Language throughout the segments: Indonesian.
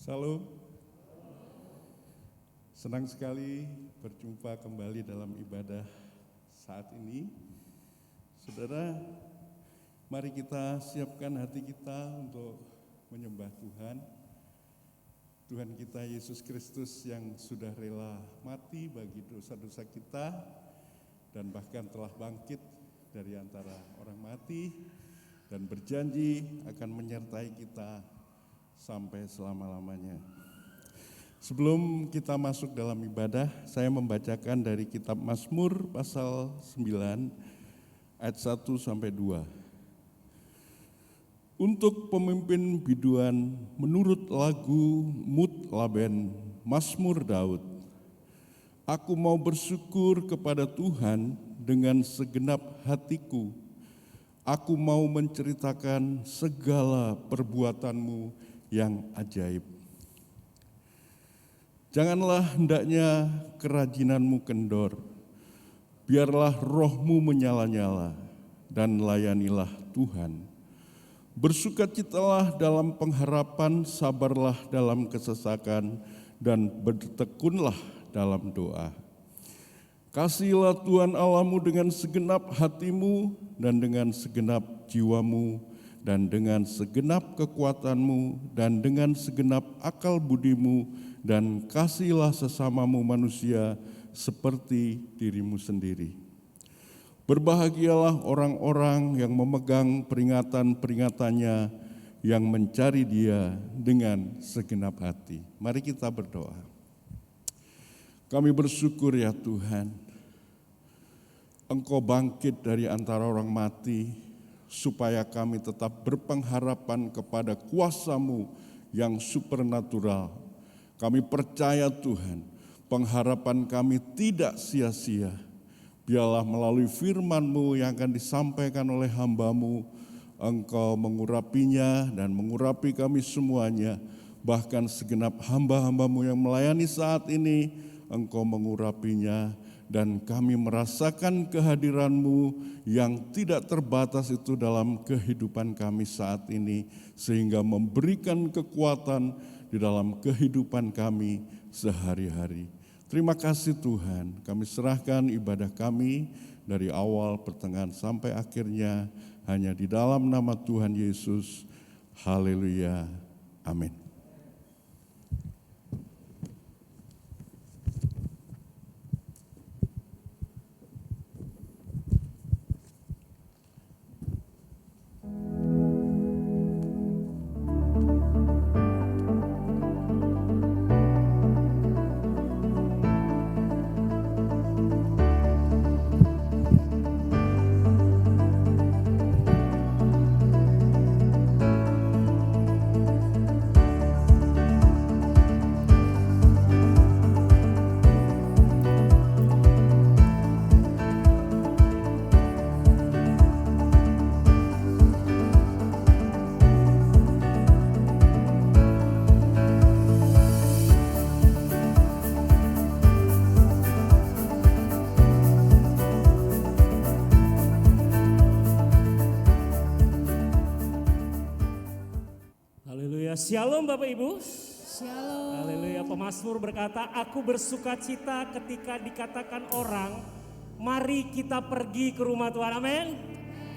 Salam, senang sekali berjumpa kembali dalam ibadah saat ini. Saudara, mari kita siapkan hati kita untuk menyembah Tuhan. Tuhan kita Yesus Kristus yang sudah rela mati bagi dosa-dosa kita dan bahkan telah bangkit dari antara orang mati dan berjanji akan menyertai kita sampai selama-lamanya. Sebelum kita masuk dalam ibadah, saya membacakan dari kitab Mazmur pasal 9 ayat 1 sampai 2. Untuk pemimpin biduan menurut lagu Mutlaben Mazmur Daud. Aku mau bersyukur kepada Tuhan dengan segenap hatiku. Aku mau menceritakan segala perbuatanmu yang ajaib. Janganlah hendaknya kerajinanmu kendor, biarlah rohmu menyala-nyala dan layanilah Tuhan. Bersukacitalah dalam pengharapan, sabarlah dalam kesesakan, dan bertekunlah dalam doa. Kasihilah Tuhan Allahmu dengan segenap hatimu dan dengan segenap jiwamu, dan dengan segenap kekuatanmu, dan dengan segenap akal budimu, dan kasihilah sesamamu manusia seperti dirimu sendiri. Berbahagialah orang-orang yang memegang peringatan-peringatannya, yang mencari Dia dengan segenap hati. Mari kita berdoa. Kami bersyukur ya Tuhan, Engkau bangkit dari antara orang mati, supaya kami tetap berpengharapan kepada kuasa-Mu yang supernatural. Kami percaya Tuhan, pengharapan kami tidak sia-sia. Biarlah melalui firman-Mu yang akan disampaikan oleh hamba-Mu, Engkau mengurapinya dan mengurapi kami semuanya. Bahkan segenap hamba-hamba-Mu yang melayani saat ini, Engkau mengurapinya. Dan kami merasakan kehadiran-Mu yang tidak terbatas itu dalam kehidupan kami saat ini, sehingga memberikan kekuatan di dalam kehidupan kami sehari-hari. Terima kasih Tuhan, kami serahkan ibadah kami dari awal, pertengahan, sampai akhirnya hanya di dalam nama Tuhan Yesus. Haleluya, amin. Shalom Bapak Ibu. Shalom. Haleluya. Pemazmur berkata, aku bersuka cita ketika dikatakan orang, mari kita pergi ke rumah Tuhan. Amin.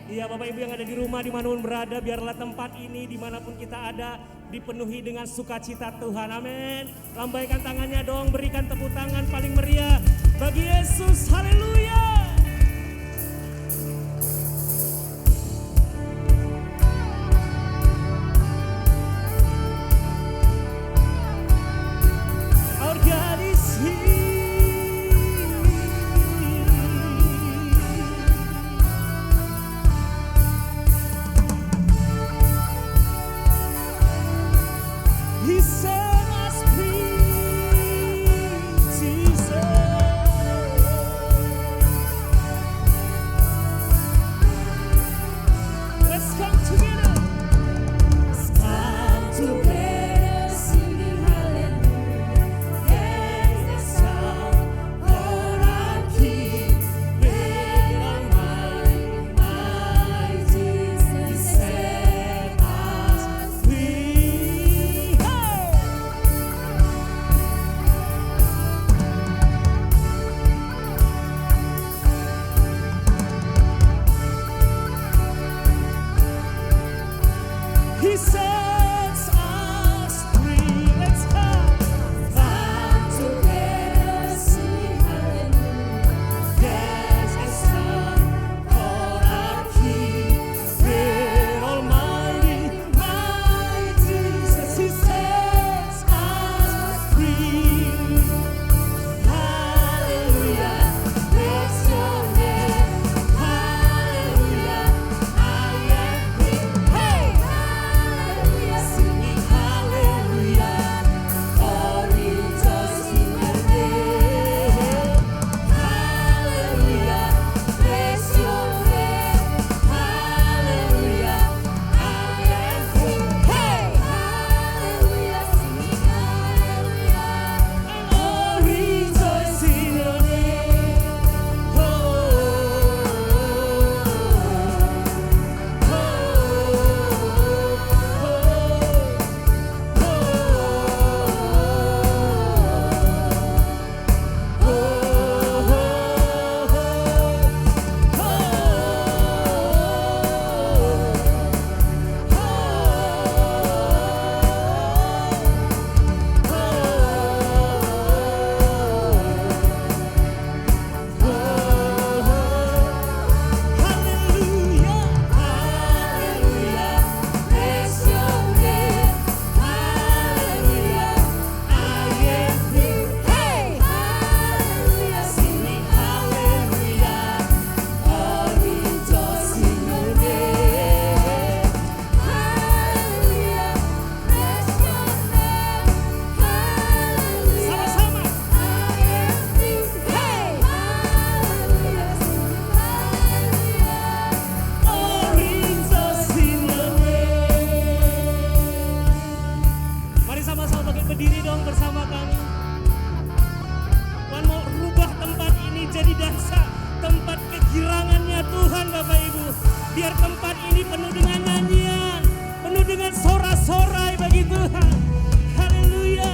Iya Bapak Ibu yang ada di rumah, dimanapun berada, biarlah tempat ini dimanapun kita ada dipenuhi dengan sukacita Tuhan. Amin. Lambaikan tangannya dong, berikan tepuk tangan paling meriah bagi Yesus. Haleluya. Biar tempat ini penuh dengan nyanyian, penuh dengan sorak-sorai bagi Tuhan. Haleluya.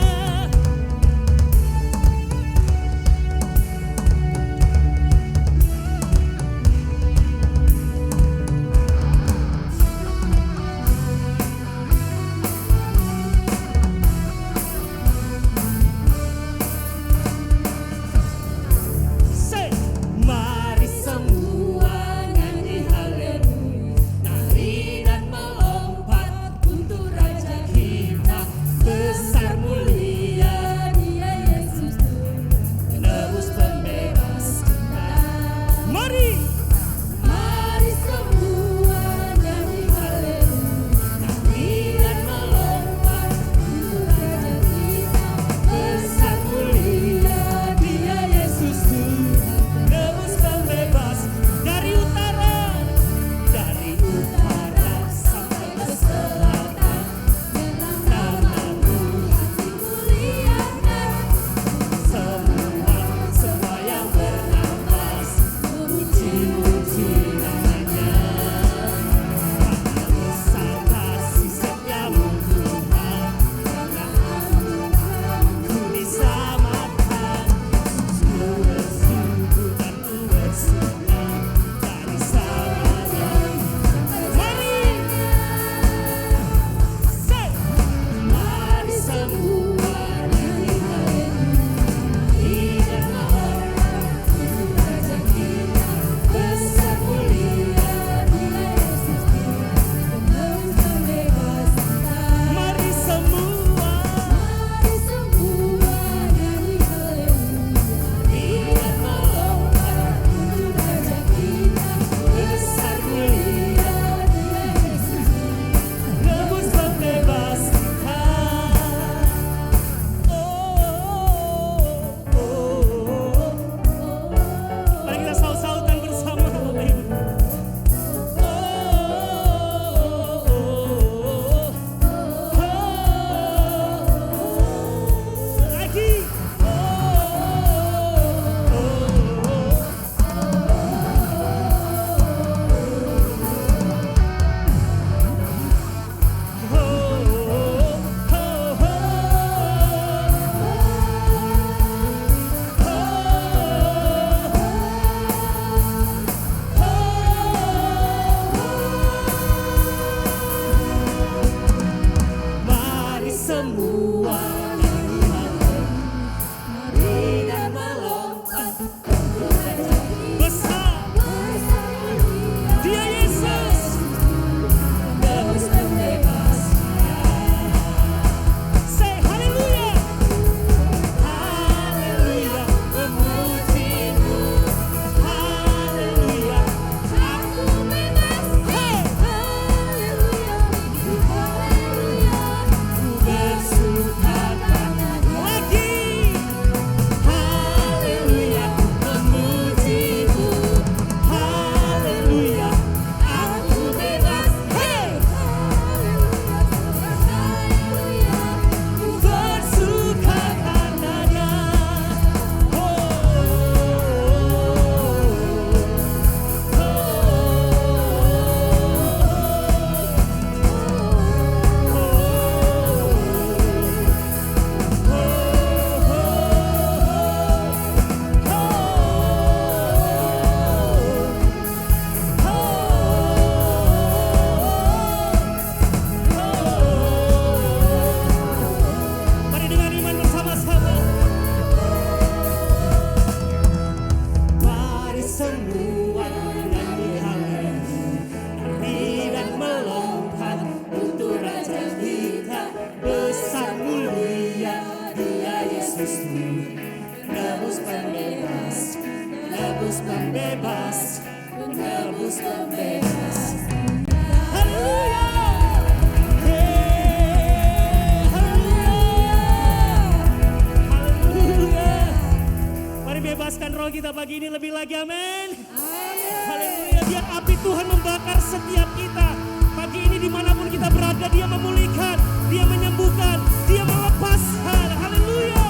Mari semua nyanyi haleluya, nari dan melompat untuk Raja kita. Besar mulia Dia Yesus Tuhan, penebus pembebas kita. Mari semua nyanyi haleluya, nari dan melompat untuk Raja kita. Besar mulia Dia Yesus Tuhan, bebas dari utara sampai ke selatan. Namamu dimuliakan, semua yang bernapas memuji namanya. Karena besar kasih setiamu Tuhan, karena ku diselamatkan. Ku bersyukur dan ku bersenang dari samanya. Mari semua nyanyi haleluya, dan melompat untuk Raja kita. Besar mulia Dia Yesus Tuhan, penebus pembebas kita. Mari semua nyanyi haleluya, dan melompat untuk Raja kita. Besar mulia Dia Yesus Tuhan, penebus pembebas kita. Mari kita saut-sautan bersama Bapak Ibu. Lagi. Mari semua nyanyi haleluya, nari dan melompat untuk Raja kita. Besar Dia Yesus, penebus pembebas kita. Say haleluya, haleluya, memuji-Mu, haleluya, aku bebas. Hey, haleluya, haleluya, ku bersuka karenanya. Lagi, haleluya, memuji-Mu, haleluya, aku bebas. Hey, haleluya, ku bersuka karenanya. Mari dengan iman bersama-sama. Mari semua nyanyi haleluya, nari dan melompat untuk Raja kita. Besar mulia Dia Yesus Tuhan, penebus pembebas, penebus pembebas, penebus pembebas. Haleluya. Haleluya. Mari bebaskan roh kita pagi ini lebih lagi, amin. Haleluya, biar api Tuhan membakar setiap kita. Pagi ini dimanapun kita berada, Dia memulihkan, Dia menyembuhkan, Dia melepaskan. Haleluya.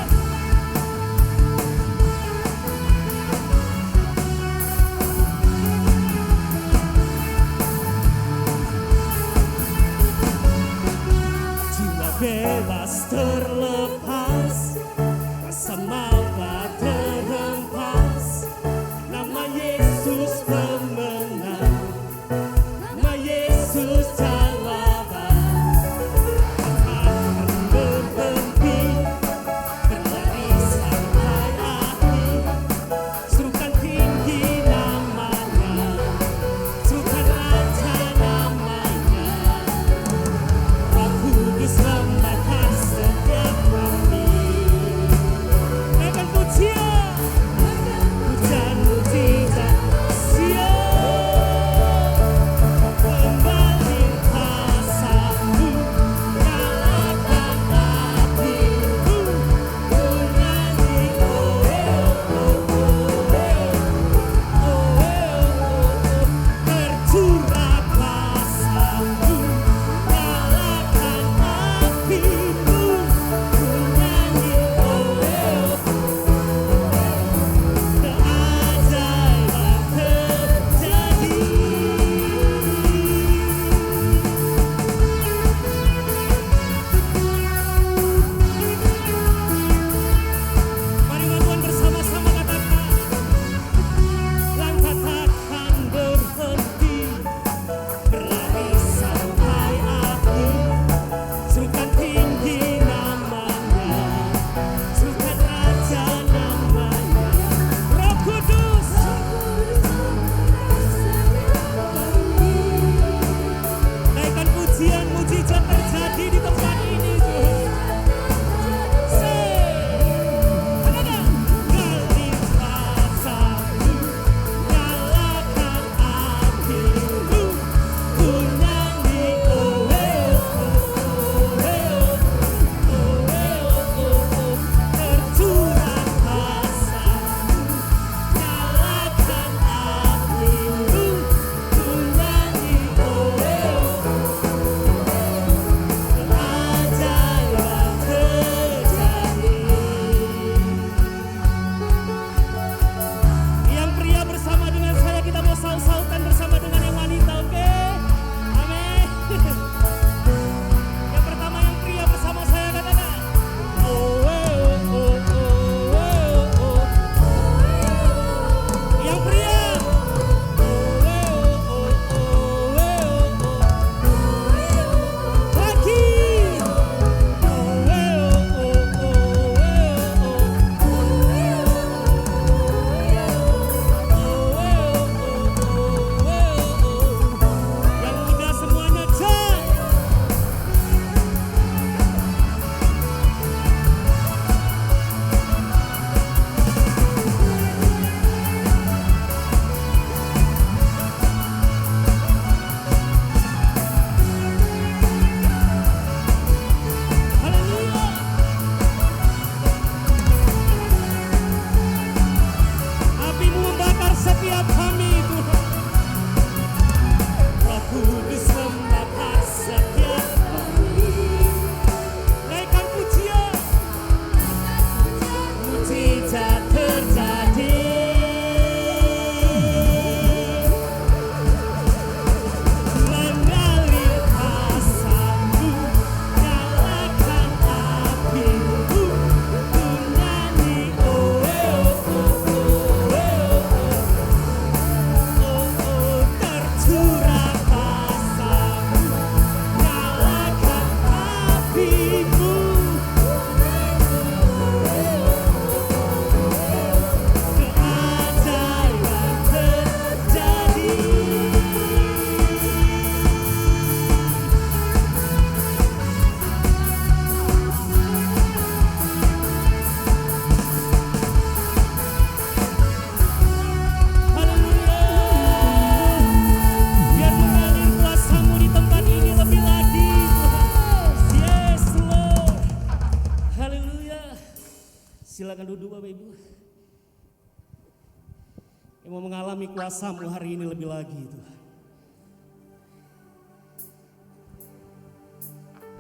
mengalami kuasa-Mu hari ini lebih lagi Tuhan.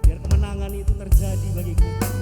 Biar kemenangan itu terjadi bagi kita.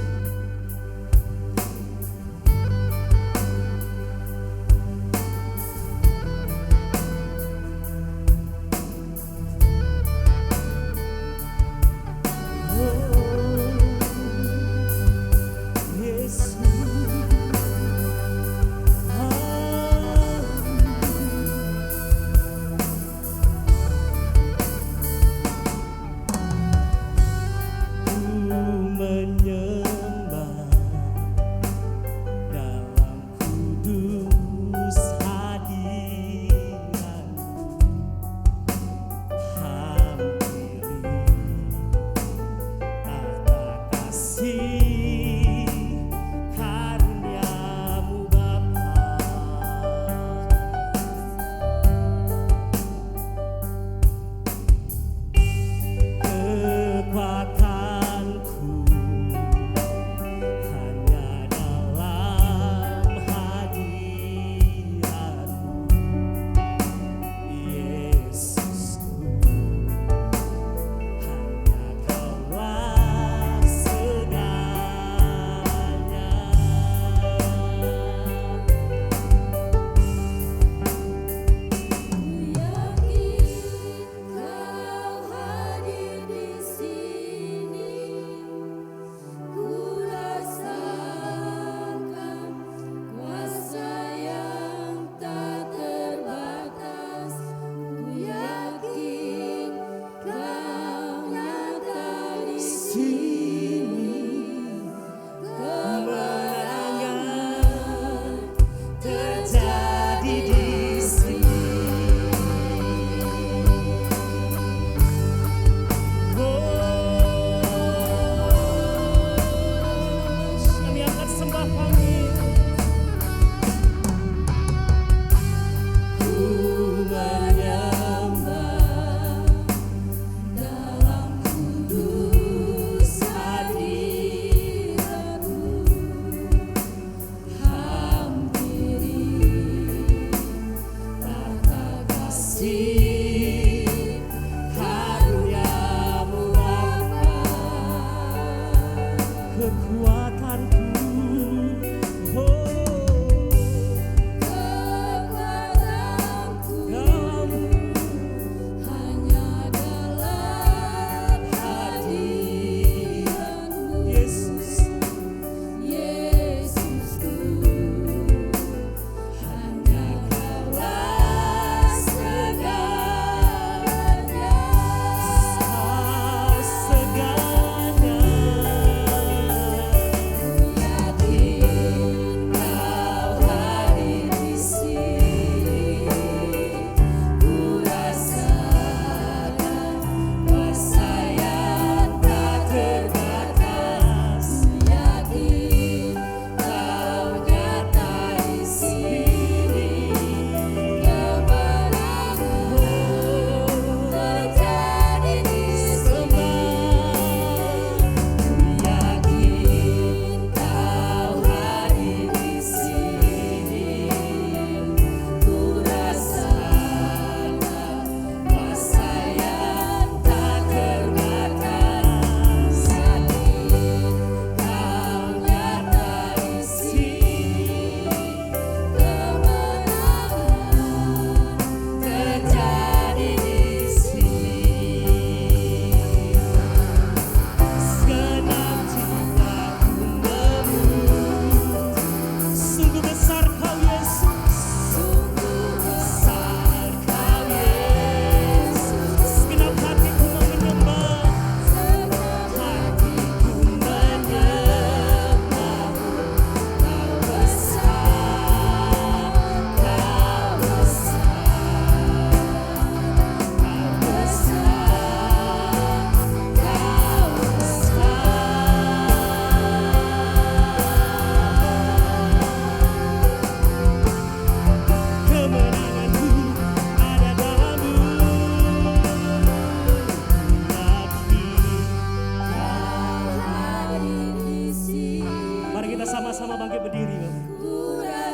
Mari kita sama-sama bangkit berdiri.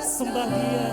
Sembah Dia.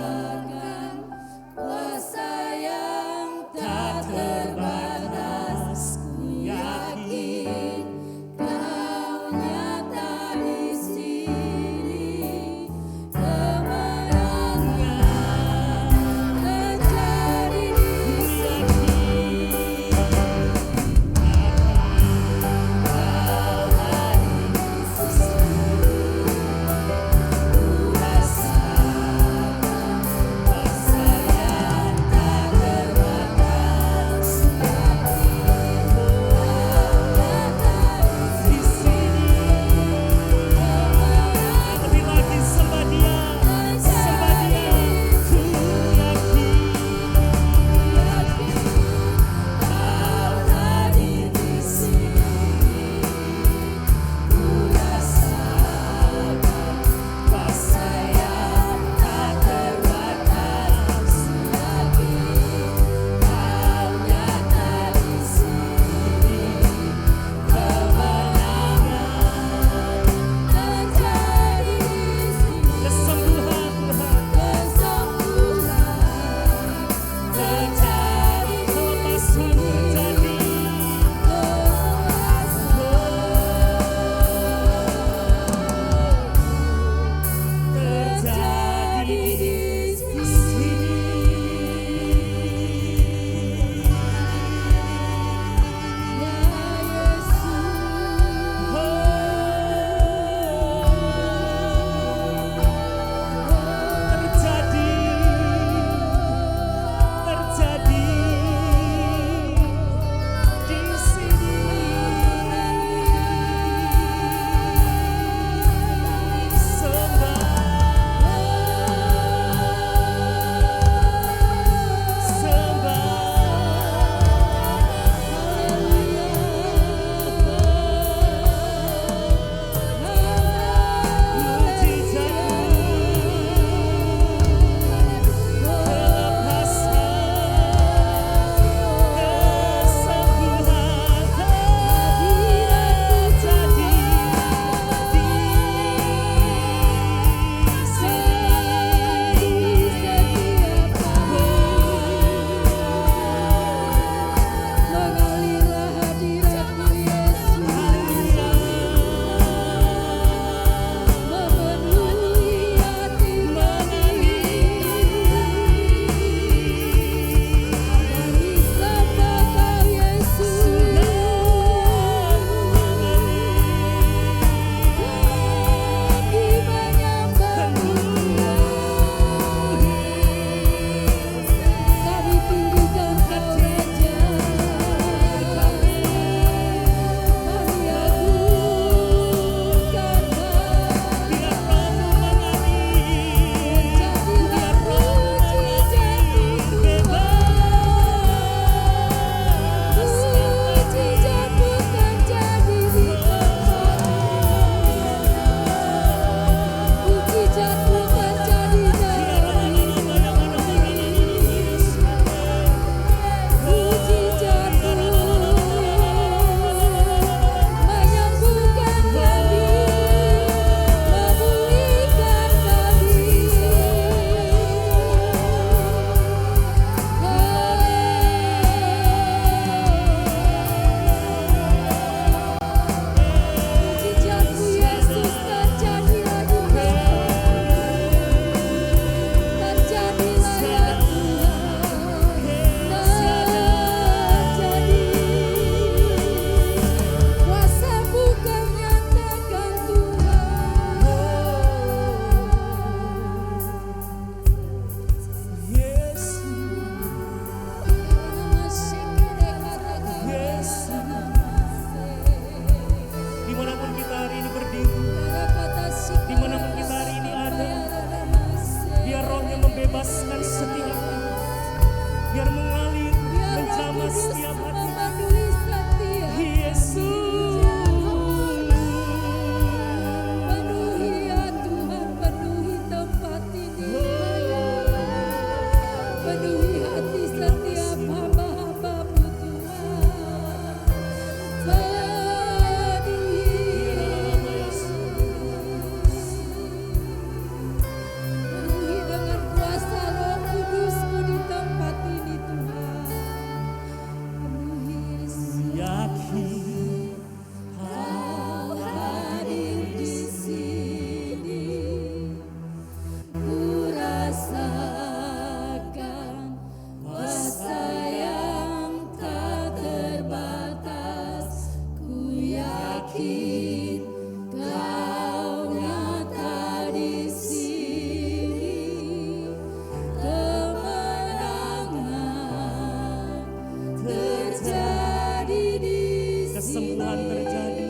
kesembuhan terjadi,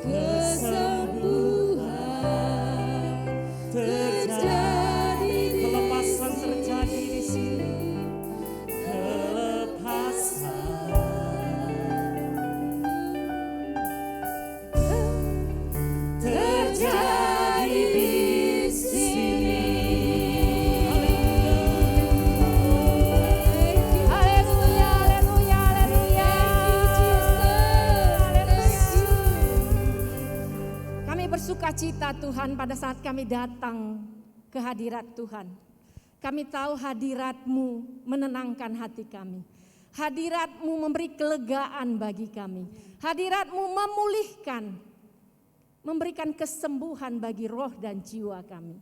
kesembuhan terjadi, kelepasan terjadi di sini, kelepasan terjadi di sini. Haleluya, haleluya, haleluya. Kami bersukacita Tuhan pada saat kami datang ke hadirat Tuhan. Kami tahu hadirat-Mu menenangkan hati kami. Hadirat-Mu memberi kelegaan bagi kami. Hadirat-Mu memulihkan, memberikan kesembuhan bagi roh dan jiwa kami.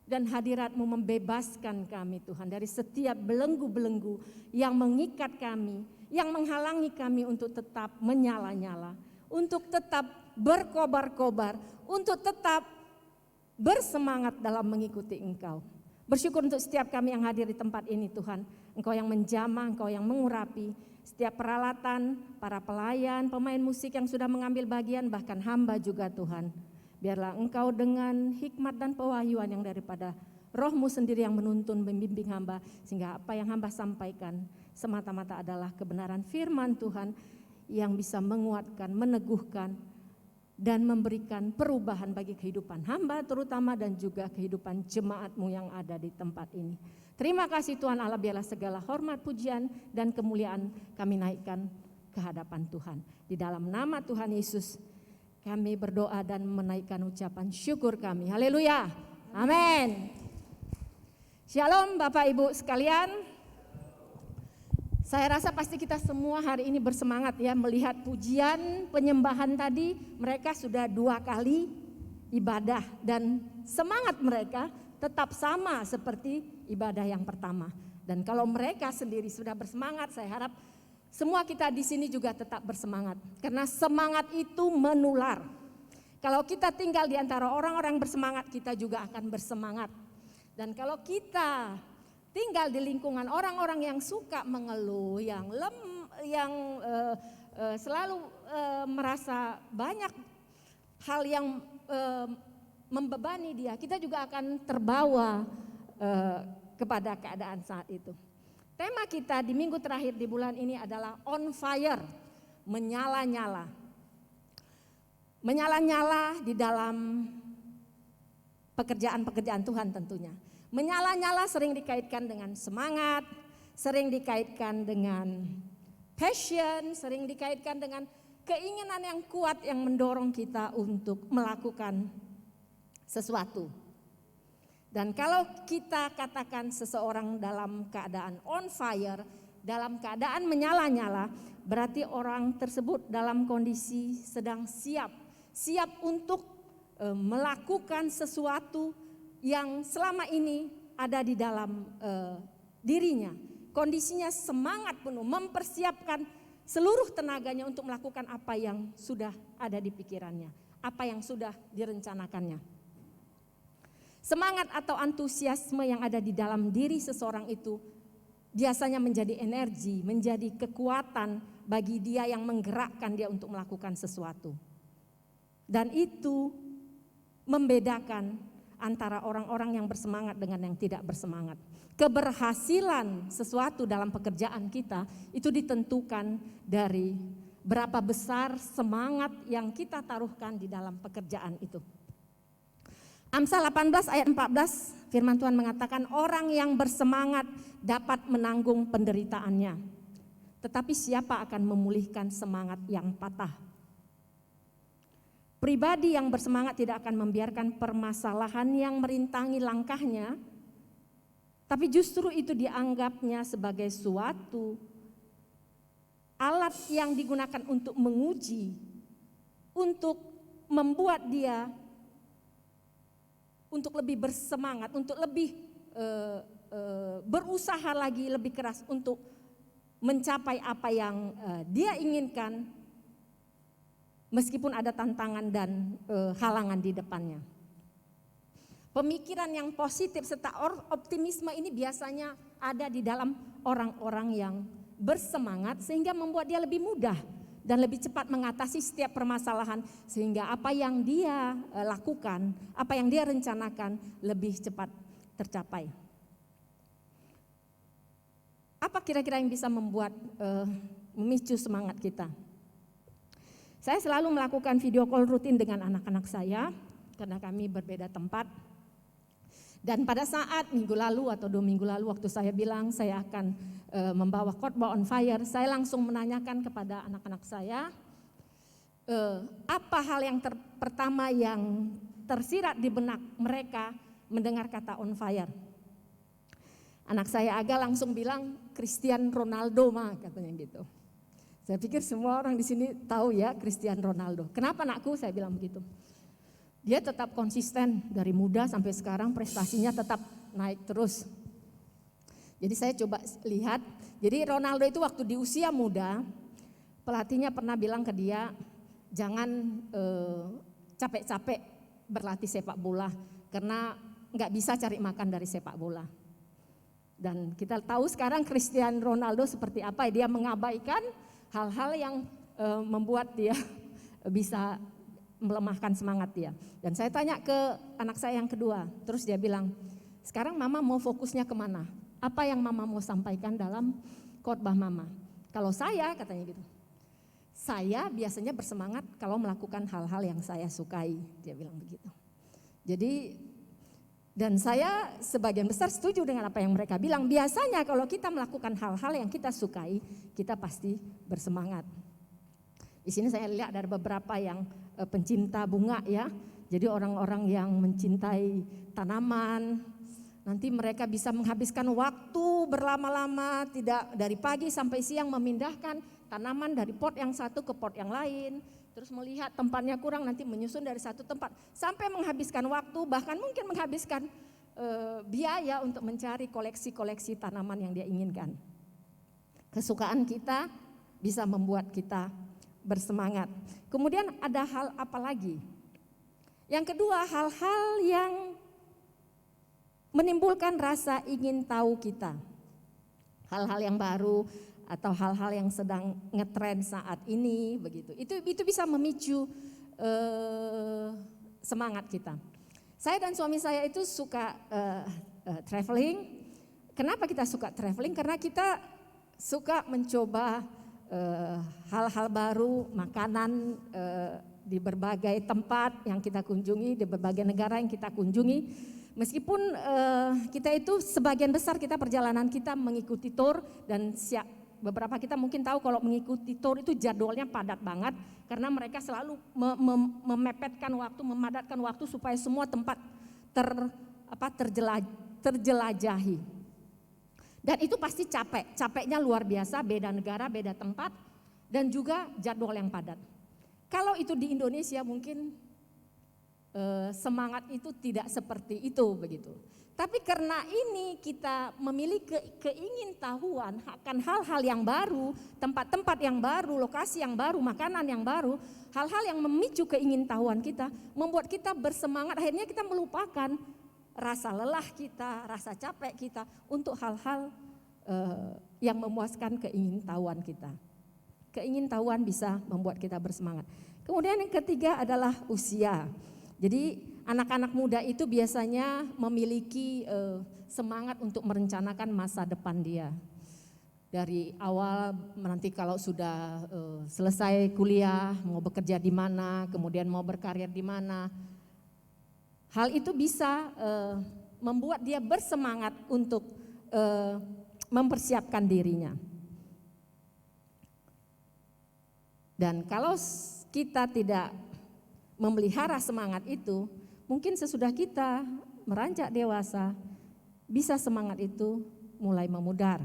Dan hadirat-Mu membebaskan kami Tuhan dari setiap belenggu-belenggu yang mengikat kami, yang menghalangi kami untuk tetap menyala-nyala, untuk tetap berkobar-kobar, untuk tetap bersemangat dalam mengikuti Engkau. Bersyukur untuk setiap kami yang hadir di tempat ini Tuhan. Engkau yang menjamah, Engkau yang mengurapi setiap peralatan, para pelayan, pemain musik yang sudah mengambil bagian, bahkan hamba juga Tuhan. Biarlah Engkau dengan hikmat dan pewahyuan yang daripada Roh-Mu sendiri yang menuntun, membimbing hamba, sehingga apa yang hamba sampaikan semata-mata adalah kebenaran firman Tuhan yang bisa menguatkan, meneguhkan, dan memberikan perubahan bagi kehidupan hamba terutama dan juga kehidupan jemaat-Mu yang ada di tempat ini. Terima kasih Tuhan Allah, biarlah segala hormat, pujian, dan kemuliaan kami naikkan ke hadapan Tuhan. Di dalam nama Tuhan Yesus kami berdoa dan menaikkan ucapan syukur kami. Haleluya, amin. Shalom Bapak Ibu sekalian. Saya rasa pasti kita semua hari ini bersemangat ya melihat pujian penyembahan tadi. Mereka sudah 2 kali ibadah dan semangat mereka tetap sama seperti ibadah yang pertama. Dan kalau mereka sendiri sudah bersemangat, saya harap semua kita di sini juga tetap bersemangat. Karena semangat itu menular. Kalau kita tinggal di antara orang-orang bersemangat, kita juga akan bersemangat. Dan kalau kita tinggal di lingkungan orang-orang yang suka mengeluh, yang selalu merasa banyak hal yang membebani dia, kita juga akan terbawa kepada keadaan saat itu. Tema kita di minggu terakhir di bulan ini adalah on fire, menyala-nyala. Menyala-nyala di dalam pekerjaan-pekerjaan Tuhan tentunya. Menyala-nyala sering dikaitkan dengan semangat, sering dikaitkan dengan passion, sering dikaitkan dengan keinginan yang kuat yang mendorong kita untuk melakukan sesuatu. Dan kalau kita katakan seseorang dalam keadaan on fire, dalam keadaan menyala-nyala, berarti orang tersebut dalam kondisi sedang siap untuk melakukan sesuatu yang selama ini ada di dalam dirinya. Kondisinya semangat penuh, mempersiapkan seluruh tenaganya untuk melakukan apa yang sudah ada di pikirannya, apa yang sudah direncanakannya. Semangat atau antusiasme yang ada di dalam diri seseorang itu biasanya menjadi energi, menjadi kekuatan bagi dia yang menggerakkan dia untuk melakukan sesuatu. Dan itu membedakan antara orang-orang yang bersemangat dengan yang tidak bersemangat. Keberhasilan sesuatu dalam pekerjaan kita itu ditentukan dari berapa besar semangat yang kita taruhkan di dalam pekerjaan itu. Amsal 18 ayat 14 firman Tuhan mengatakan orang yang bersemangat dapat menanggung penderitaannya. Tetapi siapa akan memulihkan semangat yang patah? Pribadi yang bersemangat tidak akan membiarkan permasalahan yang merintangi langkahnya, tapi justru itu dianggapnya sebagai suatu alat yang digunakan untuk menguji, untuk membuat dia untuk lebih bersemangat, untuk lebih berusaha lagi lebih keras untuk mencapai apa yang dia inginkan. Meskipun ada tantangan dan halangan di depannya. Pemikiran yang positif serta optimisme ini biasanya ada di dalam orang-orang yang bersemangat sehingga membuat dia lebih mudah dan lebih cepat mengatasi setiap permasalahan sehingga apa yang dia lakukan, apa yang dia rencanakan lebih cepat tercapai. Apa kira-kira yang bisa membuat memicu semangat kita? Saya selalu melakukan video call rutin dengan anak-anak saya karena kami berbeda tempat. Dan pada saat minggu lalu atau 2 minggu lalu waktu saya bilang saya akan membawa khotbah on fire, saya langsung menanyakan kepada anak-anak saya, apa hal yang pertama yang tersirat di benak mereka mendengar kata on fire. Anak saya Aga langsung bilang Cristiano Ronaldo mah, katanya gitu. Saya pikir semua orang di sini tahu ya Cristiano Ronaldo. Kenapa anakku? Saya bilang begitu. Dia tetap konsisten dari muda sampai sekarang, prestasinya tetap naik terus. Jadi saya coba lihat, jadi Ronaldo itu waktu di usia muda, pelatihnya pernah bilang ke dia, jangan capek-capek berlatih sepak bola, karena nggak bisa cari makan dari sepak bola. Dan kita tahu sekarang Cristiano Ronaldo seperti apa, dia mengabaikan hal-hal yang membuat dia bisa melemahkan semangat dia. Dan saya tanya ke anak saya yang kedua, terus dia bilang, sekarang mama mau fokusnya kemana? Apa yang mama mau sampaikan dalam khotbah mama? Kalau saya, katanya gitu, saya biasanya bersemangat kalau melakukan hal-hal yang saya sukai, dia bilang begitu. Jadi, dan saya sebagian besar setuju dengan apa yang mereka bilang. Biasanya kalau kita melakukan hal-hal yang kita sukai, kita pasti bersemangat. Di sini saya lihat ada beberapa yang pencinta bunga ya. Jadi orang-orang yang mencintai tanaman, nanti mereka bisa menghabiskan waktu berlama-lama, tidak dari pagi sampai siang memindahkan tanaman dari pot yang satu ke pot yang lain. Terus melihat tempatnya kurang, nanti menyusun dari satu tempat sampai menghabiskan waktu, bahkan mungkin menghabiskan biaya untuk mencari koleksi-koleksi tanaman yang dia inginkan. Kesukaan kita bisa membuat kita bersemangat. Kemudian ada hal apa lagi? Yang kedua, hal-hal yang menimbulkan rasa ingin tahu kita. Hal-hal yang baru atau hal-hal yang sedang ngetren saat ini begitu. Itu bisa memicu semangat kita. Saya dan suami saya itu suka traveling. Kenapa kita suka traveling? Karena kita suka mencoba hal-hal baru, makanan di berbagai tempat yang kita kunjungi, di berbagai negara yang kita kunjungi. Meskipun kita itu sebagian besar kita perjalanan kita mengikuti tour dan beberapa kita mungkin tahu kalau mengikuti tour itu jadwalnya padat banget karena mereka selalu memepetkan waktu, memadatkan waktu supaya semua tempat terjelajahi. Dan itu pasti capeknya luar biasa, beda negara, beda tempat dan juga jadwal yang padat. Kalau itu di Indonesia mungkin semangat itu tidak seperti itu begitu. Tapi karena ini kita memiliki keingintahuan akan hal-hal yang baru, tempat-tempat yang baru, lokasi yang baru, makanan yang baru, hal-hal yang memicu keingintahuan kita, membuat kita bersemangat, akhirnya kita melupakan rasa lelah kita, rasa capek kita untuk hal-hal yang memuaskan keingintahuan kita. Keingintahuan bisa membuat kita bersemangat. Kemudian yang ketiga adalah usia. Jadi anak-anak muda itu biasanya memiliki semangat untuk merencanakan masa depan dia. Dari awal nanti kalau sudah selesai kuliah, mau bekerja di mana, kemudian mau berkarir di mana. Hal itu bisa membuat dia bersemangat untuk mempersiapkan dirinya. Dan kalau kita tidak memelihara semangat itu, mungkin sesudah kita meranjak dewasa, bisa semangat itu mulai memudar.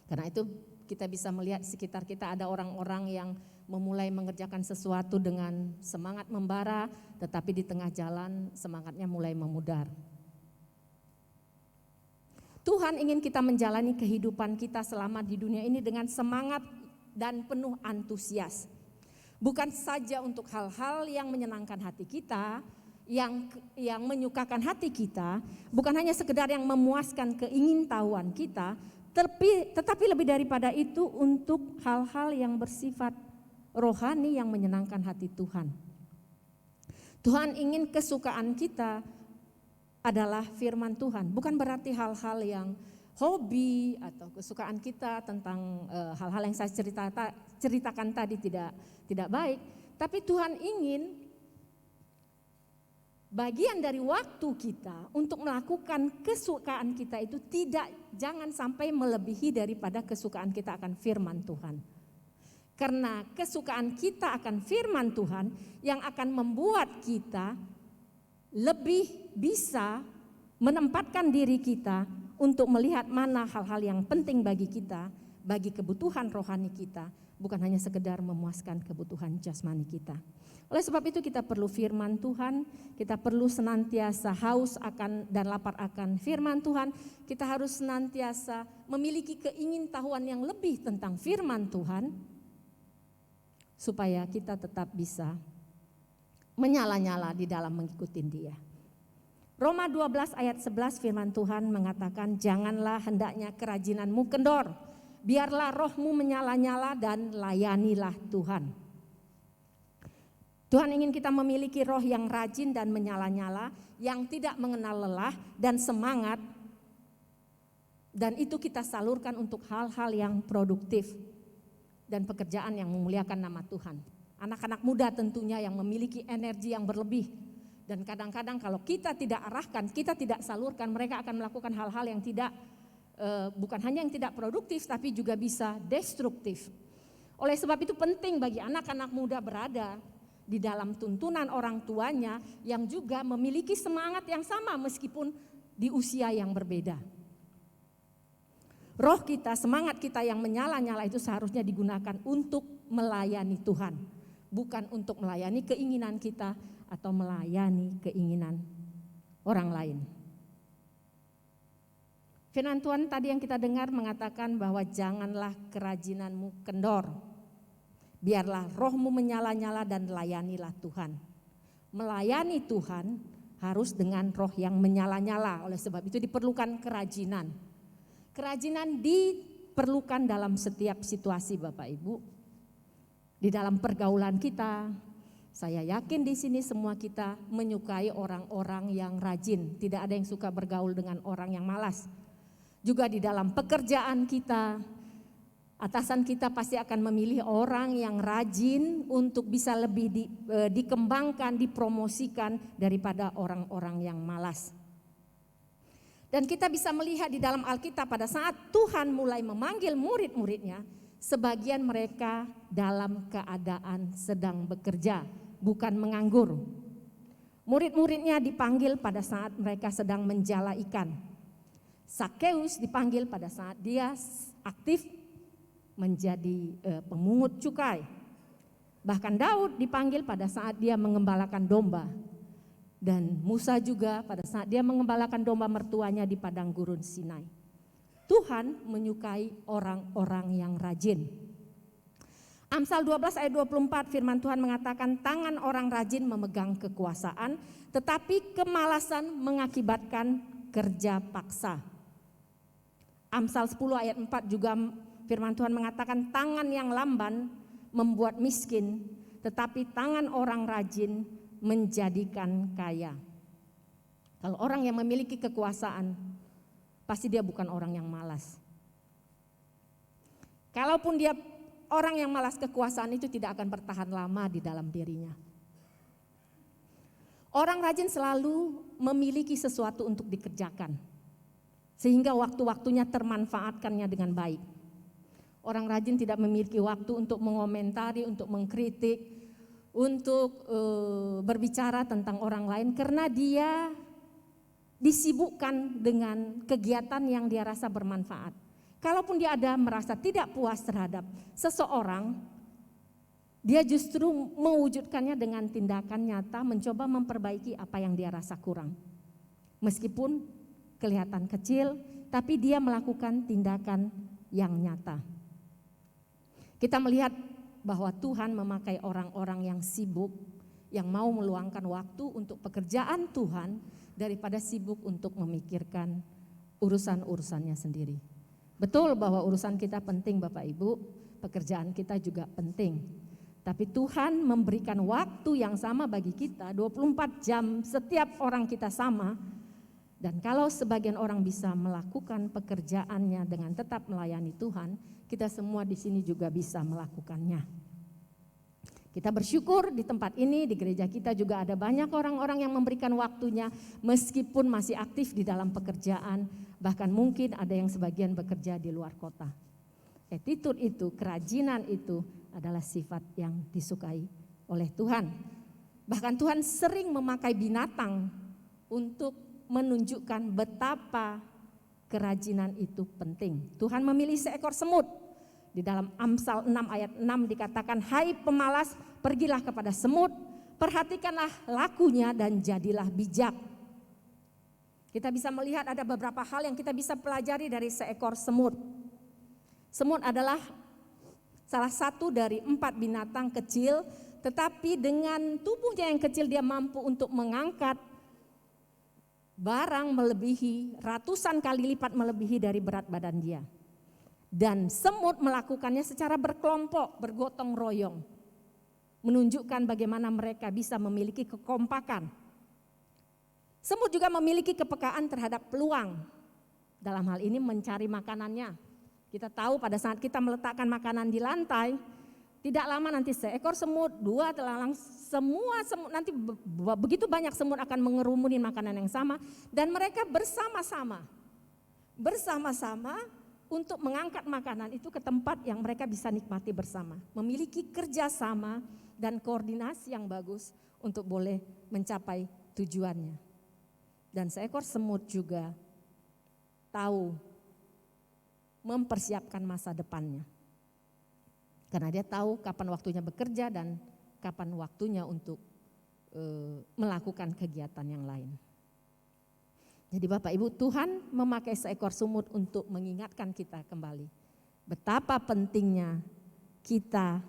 Karena itu kita bisa melihat sekitar kita ada orang-orang yang memulai mengerjakan sesuatu dengan semangat membara, tetapi di tengah jalan semangatnya mulai memudar. Tuhan ingin kita menjalani kehidupan kita selama di dunia ini dengan semangat dan penuh antusias. Bukan saja untuk hal-hal yang menyenangkan hati kita, yang menyukakan hati kita, bukan hanya sekedar yang memuaskan keingintahuan kita, Tetapi lebih daripada itu untuk hal-hal yang bersifat rohani yang menyenangkan hati Tuhan. Tuhan ingin kesukaan kita adalah firman Tuhan. Bukan berarti hal-hal yang hobi atau kesukaan kita tentang hal-hal yang saya ceritakan tadi tidak baik. Tapi Tuhan ingin bagian dari waktu kita untuk melakukan kesukaan kita itu jangan sampai melebihi daripada kesukaan kita akan firman Tuhan. Karena kesukaan kita akan firman Tuhan yang akan membuat kita lebih bisa menempatkan diri kita untuk melihat mana hal-hal yang penting bagi kita, bagi kebutuhan rohani kita, bukan hanya sekedar memuaskan kebutuhan jasmani kita. Oleh sebab itu kita perlu firman Tuhan, kita perlu senantiasa haus akan dan lapar akan firman Tuhan. Kita harus senantiasa memiliki keingintahuan yang lebih tentang firman Tuhan, supaya kita tetap bisa menyala-nyala di dalam mengikuti Dia. Roma 12 ayat 11 firman Tuhan mengatakan, janganlah hendaknya kerajinanmu kendor, biarlah rohmu menyala-nyala dan layanilah Tuhan. Tuhan ingin kita memiliki roh yang rajin dan menyala-nyala, yang tidak mengenal lelah dan semangat, dan itu kita salurkan untuk hal-hal yang produktif dan pekerjaan yang memuliakan nama Tuhan. Anak-anak muda tentunya yang memiliki energi yang berlebih, dan kadang-kadang kalau kita tidak arahkan, kita tidak salurkan, mereka akan melakukan hal-hal yang bukan hanya yang tidak produktif, tapi juga bisa destruktif. Oleh sebab itu penting bagi anak-anak muda berada di dalam tuntunan orang tuanya yang juga memiliki semangat yang sama meskipun di usia yang berbeda. Roh kita, semangat kita yang menyala-nyala itu seharusnya digunakan untuk melayani Tuhan, bukan untuk melayani keinginan kita atau melayani keinginan orang lain. Firman Tuhan tadi yang kita dengar mengatakan bahwa janganlah kerajinanmu kendor, biarlah rohmu menyala-nyala dan layanilah Tuhan. Melayani Tuhan harus dengan roh yang menyala-nyala, oleh sebab itu diperlukan kerajinan. Kerajinan diperlukan dalam setiap situasi Bapak Ibu. Di dalam pergaulan kita, saya yakin di sini semua kita menyukai orang-orang yang rajin. Tidak ada yang suka bergaul dengan orang yang malas. Juga di dalam pekerjaan kita, atasan kita pasti akan memilih orang yang rajin untuk bisa lebih dikembangkan, dipromosikan daripada orang-orang yang malas. Dan kita bisa melihat di dalam Alkitab pada saat Tuhan mulai memanggil murid-muridnya, sebagian mereka dalam keadaan sedang bekerja, bukan menganggur. Murid-muridnya dipanggil pada saat mereka sedang menjala ikan. Sakeus dipanggil pada saat dia aktif menjadi pemungut cukai. Bahkan Daud dipanggil pada saat dia mengembalakan domba. Dan Musa juga pada saat dia mengembalakan domba mertuanya di padang gurun Sinai. Tuhan menyukai orang-orang yang rajin. Amsal 12 ayat 24 firman Tuhan mengatakan, tangan orang rajin memegang kekuasaan, tetapi kemalasan mengakibatkan kerja paksa. Amsal 10 ayat 4 juga firman Tuhan mengatakan, tangan yang lamban membuat miskin, tetapi tangan orang rajin menjadikan kaya. Kalau orang yang memiliki kekuasaan, pasti dia bukan orang yang malas. Kalaupun dia orang yang malas, kekuasaan itu tidak akan bertahan lama di dalam dirinya. Orang rajin selalu memiliki sesuatu untuk dikerjakan, sehingga waktu-waktunya termanfaatkannya dengan baik. Orang rajin tidak memiliki waktu untuk mengomentari, untuk mengkritik, untuk berbicara tentang orang lain, karena dia disibukkan dengan kegiatan yang dia rasa bermanfaat. Kalaupun dia ada merasa tidak puas terhadap seseorang, dia justru mewujudkannya dengan tindakan nyata, mencoba memperbaiki apa yang dia rasa kurang. Meskipun kelihatan kecil, tapi dia melakukan tindakan yang nyata. Kita melihat bahwa Tuhan memakai orang-orang yang sibuk, yang mau meluangkan waktu untuk pekerjaan Tuhan daripada sibuk untuk memikirkan urusan-urusannya sendiri. Betul bahwa urusan kita penting Bapak Ibu, pekerjaan kita juga penting. Tapi Tuhan memberikan waktu yang sama bagi kita, 24 jam setiap orang kita sama. Dan kalau sebagian orang bisa melakukan pekerjaannya dengan tetap melayani Tuhan, kita semua di sini juga bisa melakukannya. Kita bersyukur di tempat ini, di gereja kita juga ada banyak orang-orang yang memberikan waktunya meskipun masih aktif di dalam pekerjaan, bahkan mungkin ada yang sebagian bekerja di luar kota. Attitude itu, kerajinan itu adalah sifat yang disukai oleh Tuhan. Bahkan Tuhan sering memakai binatang untuk menunjukkan betapa kerajinan itu penting. Tuhan memilih seekor semut. Di dalam Amsal 6 ayat 6 dikatakan, "Hai pemalas, pergilah kepada semut, perhatikanlah lakunya dan jadilah bijak." Kita bisa melihat ada beberapa hal yang kita bisa pelajari dari seekor semut. Semut adalah salah satu dari 4 binatang kecil, tetapi dengan tubuhnya yang kecil dia mampu untuk mengangkat barang melebihi, ratusan kali lipat melebihi dari berat badan dia. Dan semut melakukannya secara berkelompok, bergotong royong. Menunjukkan bagaimana mereka bisa memiliki kekompakan. Semut juga memiliki kepekaan terhadap peluang. Dalam hal ini mencari makanannya. Kita tahu pada saat kita meletakkan makanan di lantai, tidak lama nanti seekor semut, 2 telalang, semua semut, nanti begitu banyak semut akan mengerumuni makanan yang sama. Dan mereka bersama-sama untuk mengangkat makanan itu ke tempat yang mereka bisa nikmati bersama. Memiliki kerjasama dan koordinasi yang bagus untuk boleh mencapai tujuannya. Dan seekor semut juga tahu mempersiapkan masa depannya. Karena dia tahu kapan waktunya bekerja dan kapan waktunya untuk melakukan kegiatan yang lain. Jadi Bapak Ibu, Tuhan memakai seekor semut untuk mengingatkan kita kembali betapa pentingnya kita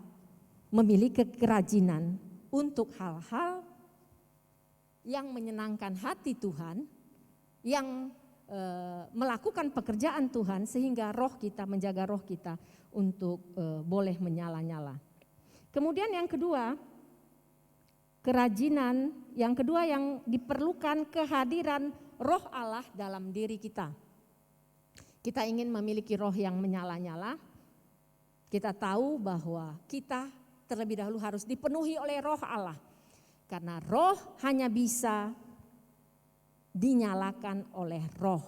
memiliki kerajinan untuk hal-hal yang menyenangkan hati Tuhan, yang melakukan pekerjaan Tuhan sehingga roh kita, menjaga roh kita untuk boleh menyala-nyala. Kemudian yang kedua, kerajinan yang kedua yang diperlukan kehadiran roh Allah dalam diri kita. Kita ingin memiliki roh yang menyala-nyala. Kita tahu bahwa kita terlebih dahulu harus dipenuhi oleh roh Allah. Karena roh hanya bisa dinyalakan oleh roh.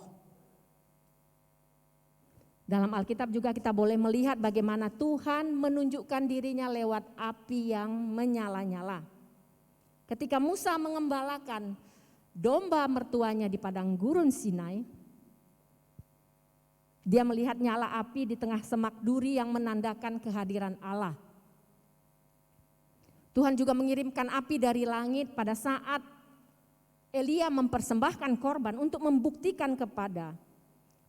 Dalam Alkitab juga kita boleh melihat bagaimana Tuhan menunjukkan dirinya lewat api yang menyala-nyala. Ketika Musa mengembalakan domba mertuanya di padang gurun Sinai, dia melihat nyala api di tengah semak duri yang menandakan kehadiran Allah. Tuhan juga mengirimkan api dari langit pada saat Elia mempersembahkan korban untuk membuktikan kepada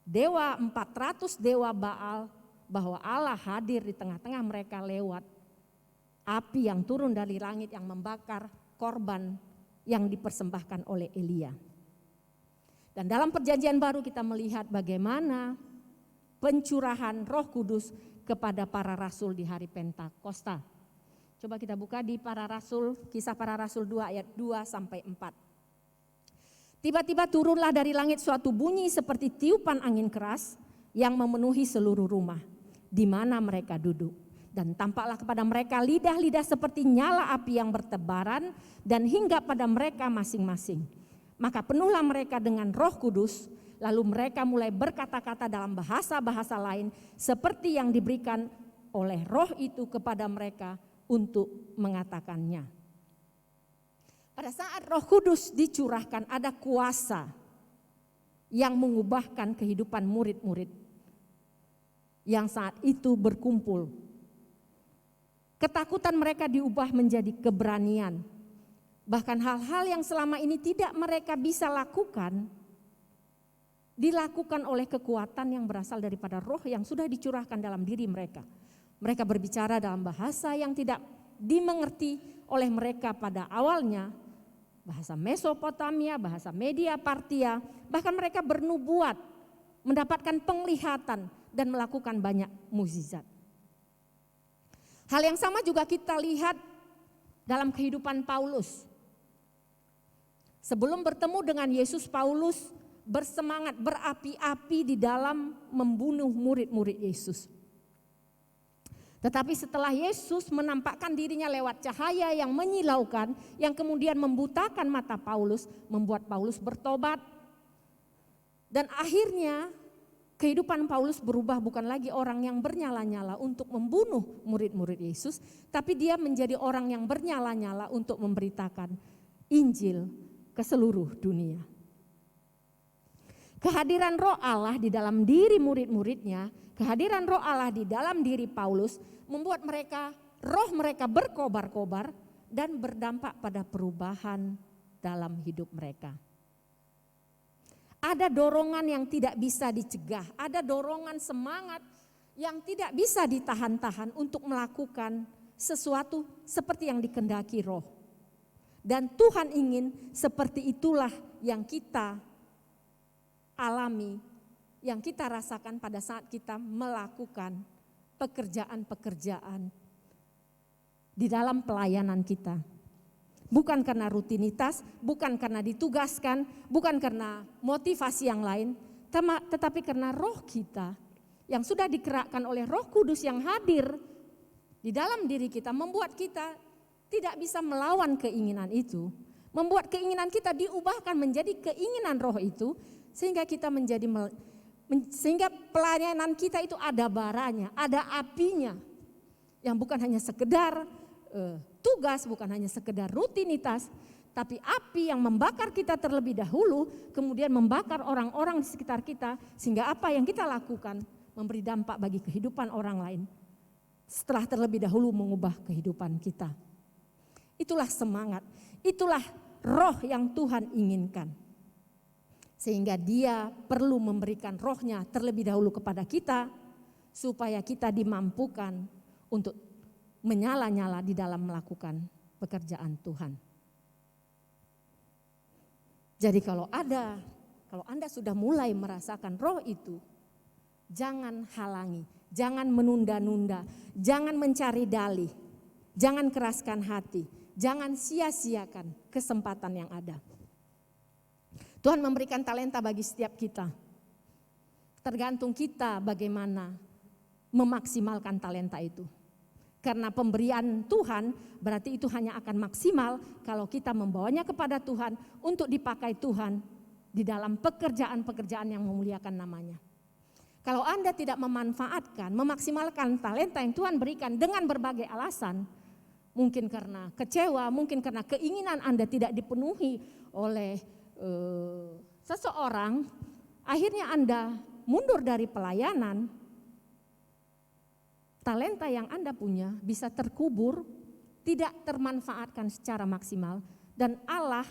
dewa 400 dewa Baal bahwa Allah hadir di tengah-tengah mereka lewat api yang turun dari langit yang membakar korban yang dipersembahkan oleh Elia. Dan dalam perjanjian baru kita melihat bagaimana pencurahan Roh Kudus kepada para rasul di hari Pentakosta. Coba kita buka di para rasul, Kisah Para Rasul 2 ayat 2 sampai 4. Tiba-tiba turunlah dari langit suatu bunyi seperti tiupan angin keras yang memenuhi seluruh rumah di mana mereka duduk. Dan tampaklah kepada mereka lidah-lidah seperti nyala api yang bertebaran dan hinggap pada mereka masing-masing. Maka penuhlah mereka dengan Roh Kudus, lalu mereka mulai berkata-kata dalam bahasa-bahasa lain seperti yang diberikan oleh Roh itu kepada mereka untuk mengatakannya. Pada saat Roh Kudus dicurahkan ada kuasa yang mengubahkan kehidupan murid-murid yang saat itu berkumpul. Ketakutan mereka diubah menjadi keberanian. Bahkan hal-hal yang selama ini tidak mereka bisa lakukan, dilakukan oleh kekuatan yang berasal daripada roh yang sudah dicurahkan dalam diri mereka. Mereka berbicara dalam bahasa yang tidak dimengerti oleh mereka pada awalnya. Bahasa Mesopotamia, bahasa Media Partia, bahkan mereka bernubuat, mendapatkan penglihatan dan melakukan banyak mukjizat. Hal yang sama juga kita lihat dalam kehidupan Paulus. Sebelum bertemu dengan Yesus, Paulus bersemangat, berapi-api di dalam membunuh murid-murid Yesus. Tetapi setelah Yesus menampakkan dirinya lewat cahaya yang menyilaukan, yang kemudian membutakan mata Paulus, membuat Paulus bertobat. Dan akhirnya kehidupan Paulus berubah, bukan lagi orang yang bernyala-nyala untuk membunuh murid-murid Yesus, tapi dia menjadi orang yang bernyala-nyala untuk memberitakan Injil ke seluruh dunia. Kehadiran Roh Allah di dalam diri murid-muridnya, kehadiran Roh Allah di dalam diri Paulus membuat roh mereka berkobar-kobar dan berdampak pada perubahan dalam hidup mereka. Ada dorongan yang tidak bisa dicegah, ada dorongan semangat yang tidak bisa ditahan-tahan untuk melakukan sesuatu seperti yang dikehendaki Roh. Dan Tuhan ingin seperti itulah yang kita alami, yang kita rasakan pada saat kita melakukan pekerjaan-pekerjaan di dalam pelayanan kita. Bukan karena rutinitas, bukan karena ditugaskan, bukan karena motivasi yang lain, tetapi karena roh kita yang sudah digerakkan oleh Roh Kudus yang hadir di dalam diri kita, membuat kita tidak bisa melawan keinginan itu, membuat keinginan kita diubahkan menjadi keinginan roh itu, sehingga kita sehingga pelayanan kita itu ada baranya, ada apinya, yang bukan hanya sekedar tugas, bukan hanya sekedar rutinitas, tapi api yang membakar kita terlebih dahulu, kemudian membakar orang-orang di sekitar kita, sehingga apa yang kita lakukan memberi dampak bagi kehidupan orang lain, setelah terlebih dahulu mengubah kehidupan kita. Itulah semangat, itulah roh yang Tuhan inginkan. Sehingga Dia perlu memberikan rohnya terlebih dahulu kepada kita, supaya kita dimampukan untuk menyala-nyala di dalam melakukan pekerjaan Tuhan. Jadi kalau Anda sudah mulai merasakan roh itu, jangan halangi, jangan menunda-nunda, jangan mencari dalih, jangan keraskan hati, jangan sia-siakan kesempatan yang ada. Tuhan memberikan talenta bagi setiap kita. Tergantung kita bagaimana memaksimalkan talenta itu. Karena pemberian Tuhan berarti itu hanya akan maksimal kalau kita membawanya kepada Tuhan untuk dipakai Tuhan di dalam pekerjaan-pekerjaan yang memuliakan namanya. Kalau Anda tidak memanfaatkan, memaksimalkan talenta yang Tuhan berikan dengan berbagai alasan, mungkin karena kecewa, mungkin karena keinginan Anda tidak dipenuhi oleh seseorang, akhirnya Anda mundur dari pelayanan, talenta yang Anda punya bisa terkubur, tidak termanfaatkan secara maksimal, dan Allah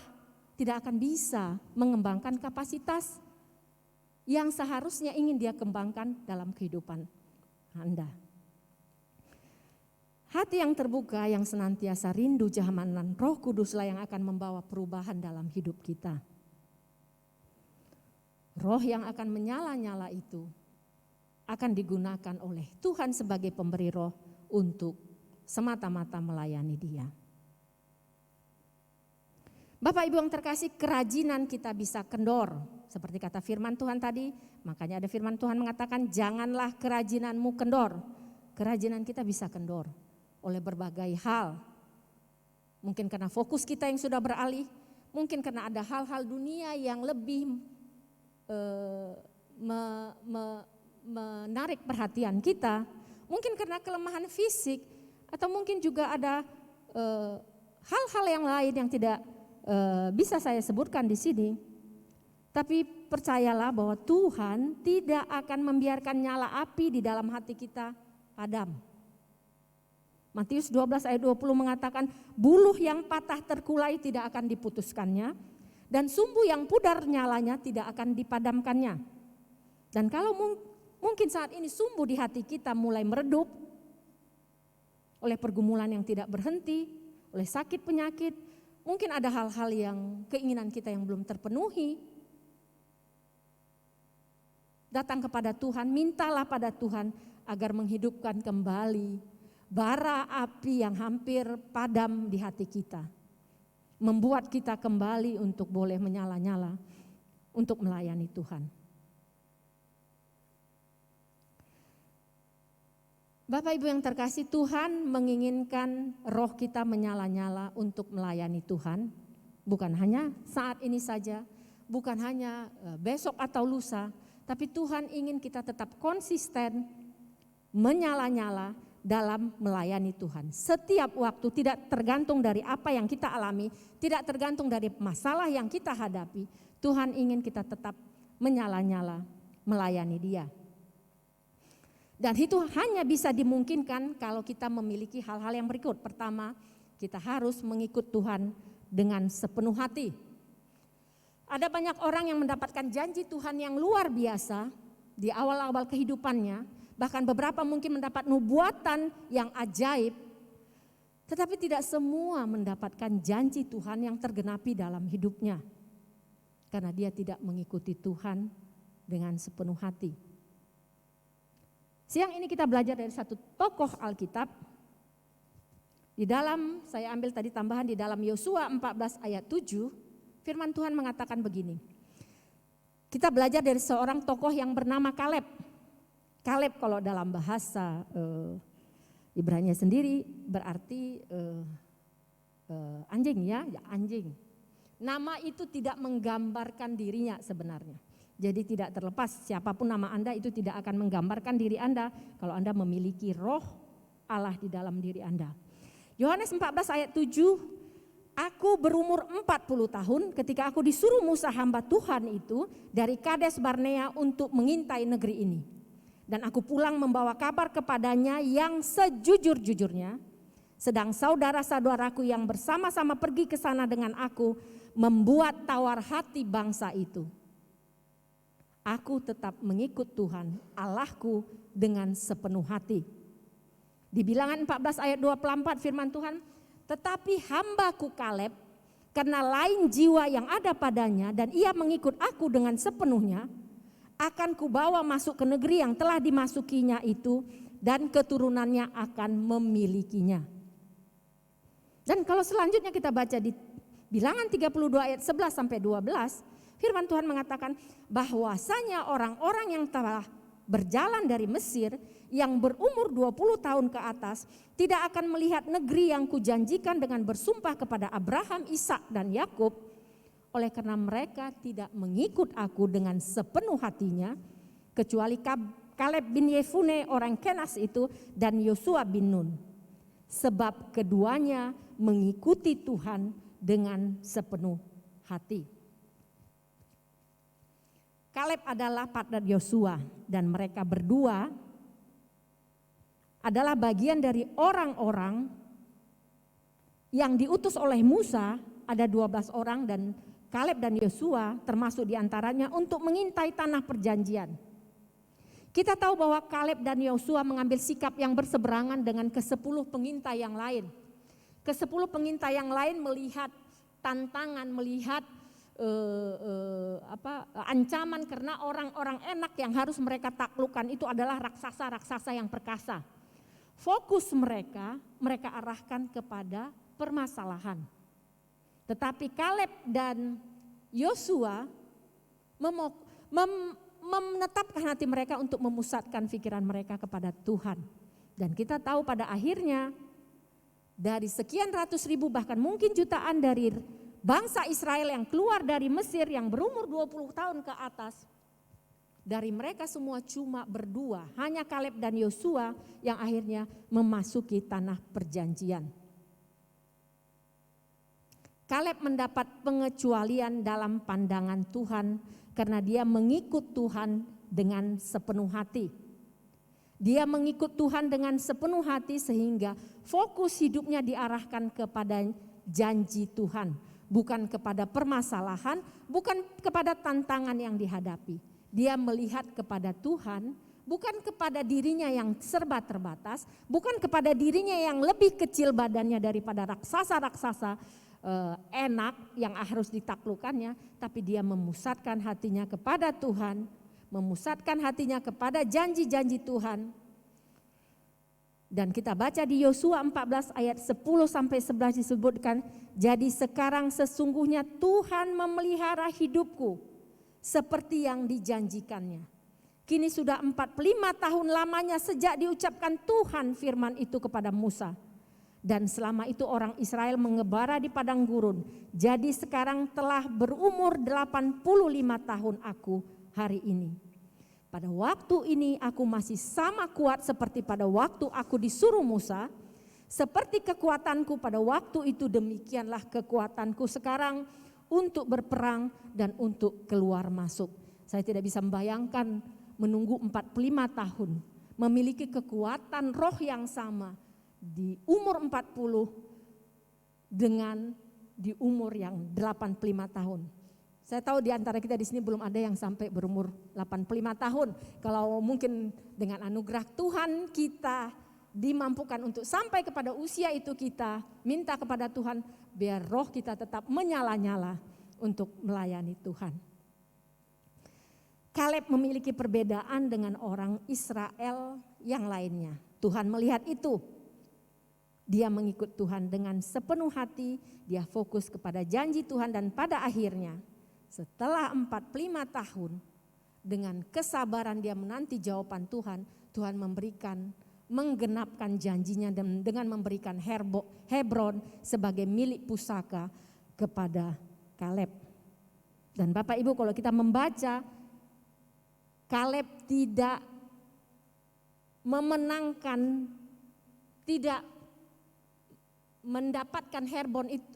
tidak akan bisa mengembangkan kapasitas yang seharusnya ingin Dia kembangkan dalam kehidupan Anda. Hati yang terbuka, yang senantiasa rindu jamanan Roh Kuduslah yang akan membawa perubahan dalam hidup kita. Roh yang akan menyala-nyala itu akan digunakan oleh Tuhan sebagai pemberi roh untuk semata-mata melayani Dia. Bapak Ibu yang terkasih, kerajinan kita bisa kendor. Seperti kata firman Tuhan tadi, makanya ada firman Tuhan mengatakan janganlah kerajinanmu kendor. Kerajinan kita bisa kendor oleh berbagai hal. Mungkin karena fokus kita yang sudah beralih, mungkin karena ada hal-hal dunia yang lebih menarik perhatian kita, mungkin karena kelemahan fisik, atau mungkin juga ada hal-hal yang lain yang tidak bisa saya sebutkan di sini. Tapi percayalah bahwa Tuhan tidak akan membiarkan nyala api di dalam hati kita padam. Matius 12 ayat 20 mengatakan, buluh yang patah terkulai tidak akan diputuskannya, dan sumbu yang pudar nyalanya tidak akan dipadamkannya. Dan kalau mungkin saat ini sumbu di hati kita mulai meredup oleh pergumulan yang tidak berhenti, oleh sakit penyakit, mungkin ada hal-hal yang keinginan kita yang belum terpenuhi. datang kepada Tuhan, mintalah pada Tuhan agar menghidupkan kembali bara api yang hampir padam di hati kita. Membuat kita kembali untuk boleh menyala-nyala untuk melayani Tuhan. Bapak Ibu yang terkasih, Tuhan menginginkan roh kita menyala-nyala untuk melayani Tuhan. Bukan hanya saat ini saja, bukan hanya besok atau lusa, tapi Tuhan ingin kita tetap konsisten menyala-nyala dalam melayani Tuhan. Setiap waktu, tidak tergantung dari apa yang kita alami, tidak tergantung dari masalah yang kita hadapi, Tuhan ingin kita tetap menyala-nyala melayani Dia. Dan itu hanya bisa dimungkinkan kalau kita memiliki hal-hal yang berikut. Pertama, kita harus mengikut Tuhan dengan sepenuh hati. Ada banyak orang yang mendapatkan janji Tuhan yang luar biasa di awal-awal kehidupannya. Bahkan beberapa mungkin mendapat nubuatan yang ajaib. Tetapi tidak semua mendapatkan janji Tuhan yang tergenapi dalam hidupnya. Karena dia tidak mengikuti Tuhan dengan sepenuh hati. Siang ini kita belajar dari satu tokoh Alkitab. Di dalam, saya ambil tadi tambahan di dalam Yosua 14 ayat 7, firman Tuhan mengatakan begini. Kita belajar dari seorang tokoh yang bernama Kaleb. Kaleb kalau dalam bahasa Ibrani sendiri berarti anjing ya anjing. Nama itu tidak menggambarkan dirinya sebenarnya. Jadi tidak terlepas siapapun nama Anda itu tidak akan menggambarkan diri Anda kalau Anda memiliki roh Allah di dalam diri Anda. Yohanes 14 ayat 7, aku berumur 40 tahun ketika aku disuruh Musa hamba Tuhan itu dari Kades Barnea untuk mengintai negeri ini. Dan aku pulang membawa kabar kepadanya yang sejujur-jujurnya. Sedang saudara-saudaraku yang bersama-sama pergi ke sana dengan aku membuat tawar hati bangsa itu. Aku tetap mengikut Tuhan Allahku dengan sepenuh hati. Di Bilangan 14 ayat 24 firman Tuhan, tetapi hambaku Kaleb karena lain jiwa yang ada padanya dan ia mengikut aku dengan sepenuhnya, akan kubawa masuk ke negeri yang telah dimasukinya itu dan keturunannya akan memilikinya. Dan kalau selanjutnya kita baca di Bilangan 32 ayat 11 sampai 12, firman Tuhan mengatakan bahwasanya orang-orang yang telah berjalan dari Mesir yang berumur 20 tahun ke atas tidak akan melihat negeri yang kujanjikan dengan bersumpah kepada Abraham, Ishak dan Yakub, oleh karena mereka tidak mengikut aku dengan sepenuh hatinya, kecuali Kaleb bin Yefune orang Kenas itu dan Yosua bin Nun. Sebab keduanya mengikuti Tuhan dengan sepenuh hati. Kaleb adalah partner Yosua dan mereka berdua adalah bagian dari orang-orang yang diutus oleh Musa, ada 12 orang dan Kaleb dan Yosua termasuk diantaranya untuk mengintai tanah perjanjian. Kita tahu bahwa Kaleb dan Yosua mengambil sikap yang berseberangan dengan ke-10 pengintai yang lain. Ke-10 pengintai yang lain melihat tantangan, melihat ancaman karena orang-orang enak yang harus mereka taklukkan itu adalah raksasa-raksasa yang perkasa. Fokus mereka arahkan kepada permasalahan. Tetapi Kaleb dan Yosua menetapkan hati mereka untuk memusatkan pikiran mereka kepada Tuhan. Dan kita tahu pada akhirnya dari sekian ratus ribu bahkan mungkin jutaan dari bangsa Israel yang keluar dari Mesir yang berumur 20 tahun ke atas, dari mereka semua cuma berdua, hanya Kaleb dan Yosua yang akhirnya memasuki tanah perjanjian. Kaleb mendapat pengecualian dalam pandangan Tuhan karena dia mengikut Tuhan dengan sepenuh hati. Dia mengikut Tuhan dengan sepenuh hati sehingga fokus hidupnya diarahkan kepada janji Tuhan. Bukan kepada permasalahan, bukan kepada tantangan yang dihadapi. Dia melihat kepada Tuhan, bukan kepada dirinya yang serba terbatas, bukan kepada dirinya yang lebih kecil badannya daripada raksasa-raksasa enak yang harus ditaklukkannya, tapi dia memusatkan hatinya kepada Tuhan, memusatkan hatinya kepada janji-janji Tuhan. Dan kita baca di Yosua 14 ayat 10 sampai 11 disebutkan, jadi sekarang sesungguhnya Tuhan memelihara hidupku seperti yang dijanjikannya. Kini sudah 45 tahun lamanya sejak diucapkan Tuhan firman itu kepada Musa. Dan selama itu orang Israel mengebara di padang gurun. Jadi sekarang telah berumur 85 tahun aku hari ini. Pada waktu ini aku masih sama kuat seperti pada waktu aku disuruh Musa. Seperti kekuatanku pada waktu itu, demikianlah kekuatanku sekarang untuk berperang dan untuk keluar masuk. Saya tidak bisa membayangkan menunggu 45 tahun, memiliki kekuatan roh yang sama di umur 40 dengan di umur yang 85 tahun. Saya tahu di antara kita di sini belum ada yang sampai berumur 85 tahun. Kalau mungkin dengan anugerah Tuhan kita dimampukan untuk sampai kepada usia itu, kita minta kepada Tuhan biar roh kita tetap menyala-nyala untuk melayani Tuhan. Kaleb memiliki perbedaan dengan orang Israel yang lainnya. Tuhan melihat itu. Dia mengikut Tuhan dengan sepenuh hati, dia fokus kepada janji Tuhan dan pada akhirnya setelah 45 tahun dengan kesabaran dia menanti jawaban Tuhan, Tuhan menggenapkan janjinya dengan memberikan Hebron sebagai milik pusaka kepada Kaleb. Dan Bapak Ibu, kalau kita membaca, Kaleb tidak memenangkan, tidak mendapatkan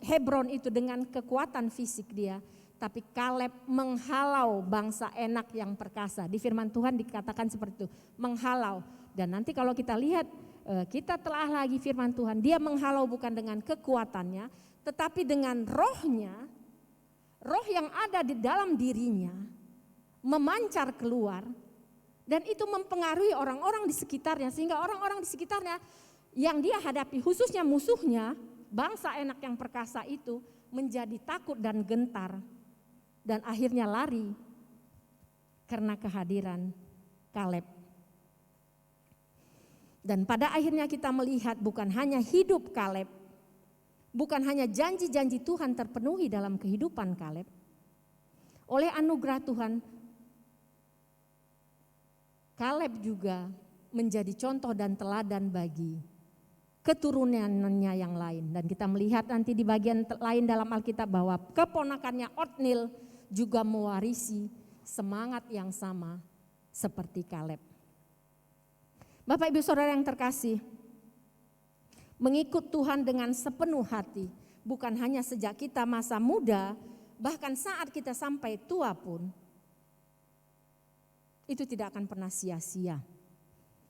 Hebron itu dengan kekuatan fisik dia, tapi Kaleb menghalau bangsa Enak yang perkasa. Di firman Tuhan dikatakan seperti itu, menghalau. Dan nanti kalau kita lihat, kita telah lagi firman Tuhan, dia menghalau bukan dengan kekuatannya, tetapi dengan rohnya, roh yang ada di dalam dirinya, memancar keluar, dan itu mempengaruhi orang-orang di sekitarnya, sehingga orang-orang di sekitarnya yang dia hadapi, khususnya musuhnya, bangsa Enak yang perkasa itu, menjadi takut dan gentar, dan akhirnya lari karena kehadiran Kaleb. Dan pada akhirnya kita melihat bukan hanya hidup Kaleb, bukan hanya janji-janji Tuhan terpenuhi dalam kehidupan Kaleb. Oleh anugerah Tuhan, Kaleb juga menjadi contoh dan teladan bagi keturunannya yang lain. Dan kita melihat nanti di bagian lain dalam Alkitab bahwa keponakannya Otnil juga mewarisi semangat yang sama seperti Kaleb. Bapak Ibu Saudara yang terkasih, mengikut Tuhan dengan sepenuh hati, bukan hanya sejak kita masa muda, bahkan saat kita sampai tua pun, itu tidak akan pernah sia-sia.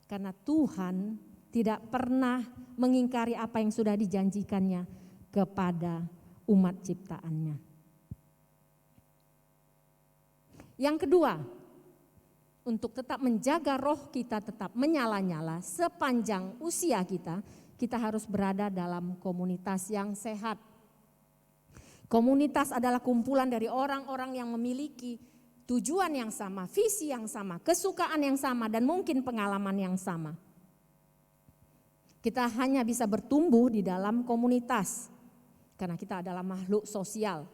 Karena Tuhan tidak pernah mengingkari apa yang sudah dijanjikannya kepada umat ciptaannya. Yang kedua, untuk tetap menjaga roh kita tetap menyala-nyala sepanjang usia kita, kita harus berada dalam komunitas yang sehat. Komunitas adalah kumpulan dari orang-orang yang memiliki tujuan yang sama, visi yang sama, kesukaan yang sama, dan mungkin pengalaman yang sama. Kita hanya bisa bertumbuh di dalam komunitas karena kita adalah makhluk sosial.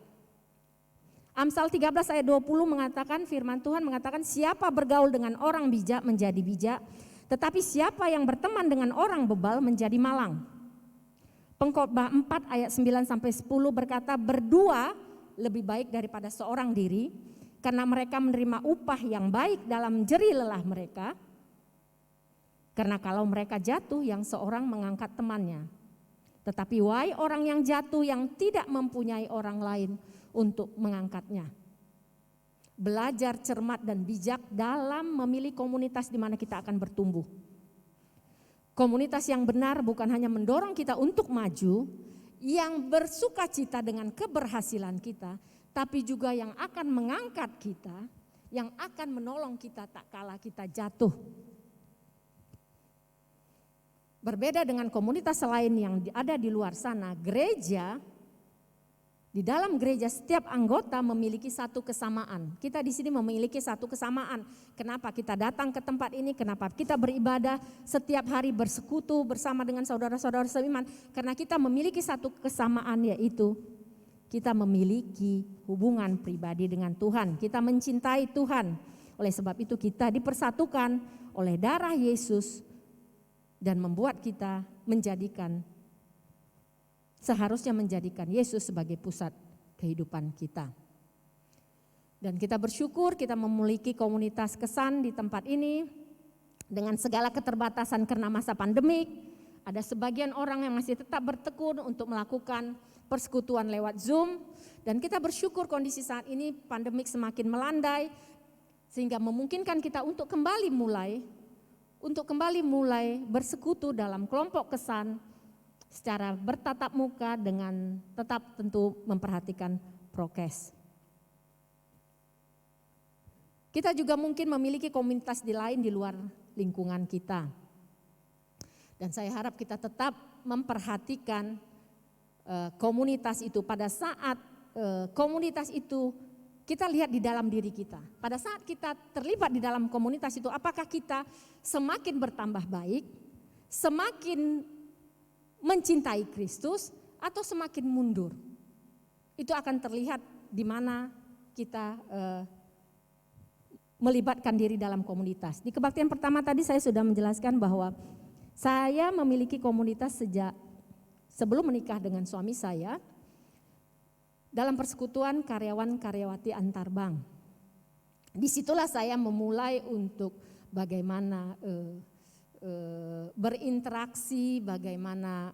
Amsal 13 ayat 20 mengatakan, firman Tuhan mengatakan, siapa bergaul dengan orang bijak menjadi bijak, tetapi siapa yang berteman dengan orang bebal menjadi malang. Pengkhotbah 4 ayat 9 sampai 10 berkata, berdua lebih baik daripada seorang diri, karena mereka menerima upah yang baik dalam jerih lelah mereka. Karena kalau mereka jatuh, yang seorang mengangkat temannya. Tetapi wahai orang yang jatuh yang tidak mempunyai orang lain untuk mengangkatnya. Belajar cermat dan bijak dalam memilih komunitas di mana kita akan bertumbuh. Komunitas yang benar bukan hanya mendorong kita untuk maju, yang bersukacita dengan keberhasilan kita, tapi juga yang akan mengangkat kita, yang akan menolong kita tak kala kita jatuh. Berbeda dengan komunitas lain yang ada di luar sana, gereja Di dalam gereja setiap anggota memiliki satu kesamaan. Kita di sini memiliki satu kesamaan. Kenapa kita datang ke tempat ini? Kenapa kita beribadah setiap hari bersekutu bersama dengan saudara-saudara seiman? Karena kita memiliki satu kesamaan, yaitu kita memiliki hubungan pribadi dengan Tuhan. Kita mencintai Tuhan. Oleh sebab itu kita dipersatukan oleh darah Yesus dan membuat kita seharusnya menjadikan Yesus sebagai pusat kehidupan kita. Dan kita bersyukur kita memiliki komunitas Kesan di tempat ini dengan segala keterbatasan karena masa pandemik. Ada sebagian orang yang masih tetap bertekun untuk melakukan persekutuan lewat Zoom. Dan kita bersyukur kondisi saat ini pandemik semakin melandai sehingga memungkinkan kita untuk kembali mulai bersekutu dalam kelompok Kesan secara bertatap muka dengan tetap tentu memperhatikan prokes. Kita juga mungkin memiliki komunitas lain di luar lingkungan kita. Dan saya harap kita tetap memperhatikan komunitas itu pada saat komunitas itu kita lihat di dalam diri kita. Pada saat kita terlibat di dalam komunitas itu, apakah kita semakin bertambah baik, semakin mencintai Kristus, atau semakin mundur? Itu akan terlihat di mana kita melibatkan diri dalam komunitas. Di kebaktian pertama tadi saya sudah menjelaskan bahwa saya memiliki komunitas sejak sebelum menikah dengan suami saya dalam persekutuan karyawan-karyawati antar bank. Disitulah saya memulai untuk bagaimana berinteraksi, bagaimana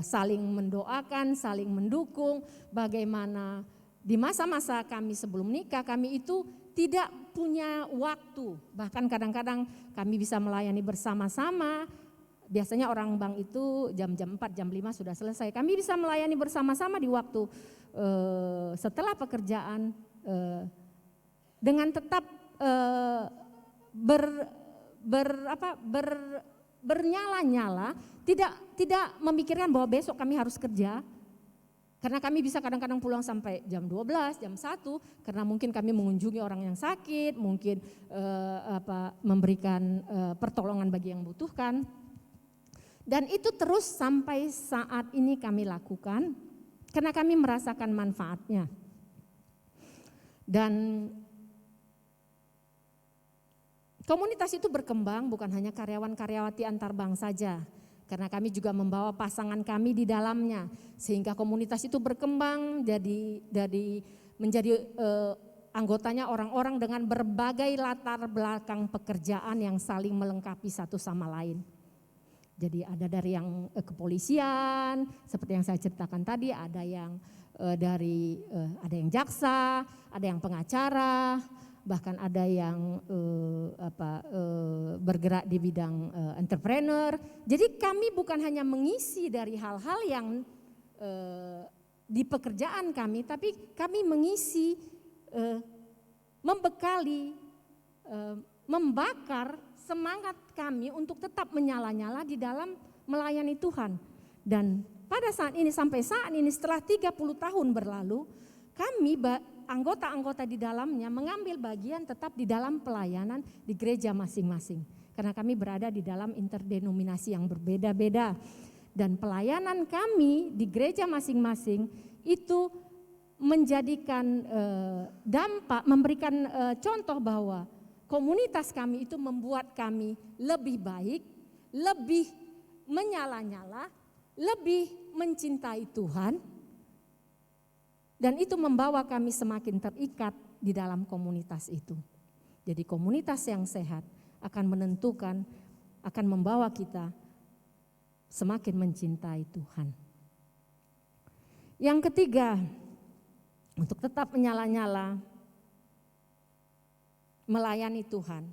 saling mendoakan, saling mendukung, bagaimana di masa-masa kami sebelum nikah kami itu tidak punya waktu, bahkan kadang-kadang kami bisa melayani bersama-sama. Biasanya orang bank itu jam 4, jam 5 sudah selesai. Kami bisa melayani bersama-sama di waktu setelah pekerjaan dengan tetap bernyala-nyala, tidak memikirkan bahwa besok kami harus kerja. Karena kami bisa kadang-kadang pulang sampai jam 12, jam 1 karena mungkin kami mengunjungi orang yang sakit, mungkin memberikan pertolongan bagi yang membutuhkan. Dan itu terus sampai saat ini kami lakukan karena kami merasakan manfaatnya. Dan komunitas itu berkembang bukan hanya karyawan-karyawati antar bank saja, karena kami juga membawa pasangan kami di dalamnya, sehingga komunitas itu berkembang menjadi anggotanya orang-orang dengan berbagai latar belakang pekerjaan yang saling melengkapi satu sama lain. Jadi ada dari yang kepolisian, seperti yang saya ceritakan tadi, ada yang ada yang jaksa, ada yang pengacara, bahkan ada yang bergerak di bidang entrepreneur. Jadi kami bukan hanya mengisi dari hal-hal yang di pekerjaan kami, tapi kami mengisi, membekali, membakar semangat kami untuk tetap menyala-nyala di dalam melayani Tuhan. Dan pada saat ini, sampai saat ini setelah 30 tahun berlalu, kami anggota-anggota di dalamnya mengambil bagian tetap di dalam pelayanan di gereja masing-masing. Karena kami berada di dalam interdenominasi yang berbeda-beda. Dan pelayanan kami di gereja masing-masing itu menjadikan dampak, memberikan contoh bahwa komunitas kami itu membuat kami lebih baik, lebih menyala-nyala, lebih mencintai Tuhan. Dan itu membawa kami semakin terikat di dalam komunitas itu. Jadi komunitas yang sehat akan menentukan, akan membawa kita semakin mencintai Tuhan. Yang ketiga, untuk tetap menyala-nyala, melayani Tuhan,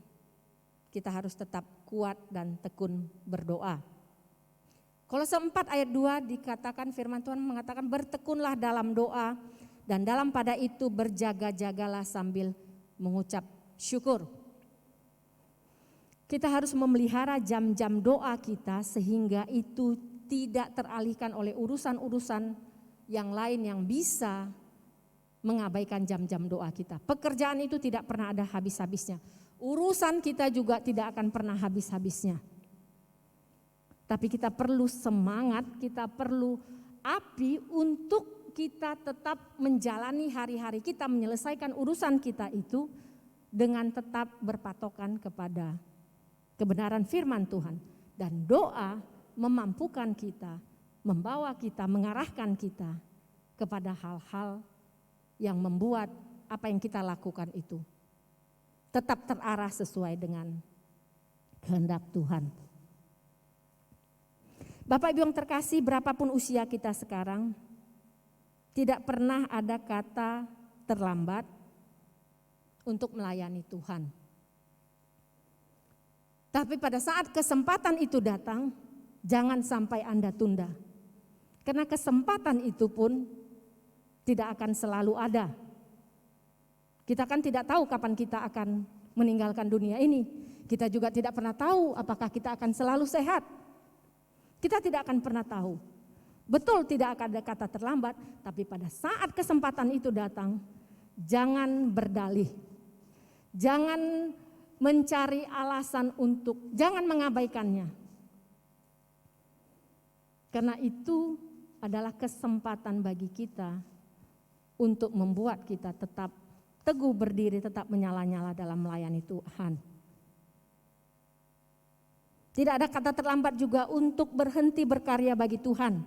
kita harus tetap kuat dan tekun berdoa. Kolose 4 ayat 2 dikatakan, firman Tuhan mengatakan, bertekunlah dalam doa dan dalam pada itu berjaga-jagalah sambil mengucap syukur. Kita harus memelihara jam-jam doa kita sehingga itu tidak teralihkan oleh urusan-urusan yang lain yang bisa mengabaikan jam-jam doa kita. Pekerjaan itu tidak pernah ada habis-habisnya. Urusan kita juga tidak akan pernah habis-habisnya. Tapi kita perlu semangat, kita perlu api untuk kita tetap menjalani hari-hari kita, menyelesaikan urusan kita itu dengan tetap berpatokan kepada kebenaran firman Tuhan. Dan doa memampukan kita, membawa kita, mengarahkan kita kepada hal-hal yang membuat apa yang kita lakukan itu tetap terarah sesuai dengan kehendak Tuhan. Bapak Ibu yang terkasih, berapapun usia kita sekarang, tidak pernah ada kata terlambat untuk melayani Tuhan. Tapi pada saat kesempatan itu datang, jangan sampai Anda tunda. Karena kesempatan itu pun tidak akan selalu ada. Kita kan tidak tahu kapan kita akan meninggalkan dunia ini. Kita juga tidak pernah tahu apakah kita akan selalu sehat. Kita tidak akan pernah tahu. Betul tidak akan ada kata terlambat, tapi pada saat kesempatan itu datang, jangan berdalih. Jangan mencari alasan jangan mengabaikannya. Karena itu adalah kesempatan bagi kita untuk membuat kita tetap teguh berdiri, tetap menyala-nyala dalam melayani Tuhan. Tidak ada kata terlambat juga untuk berhenti berkarya bagi Tuhan.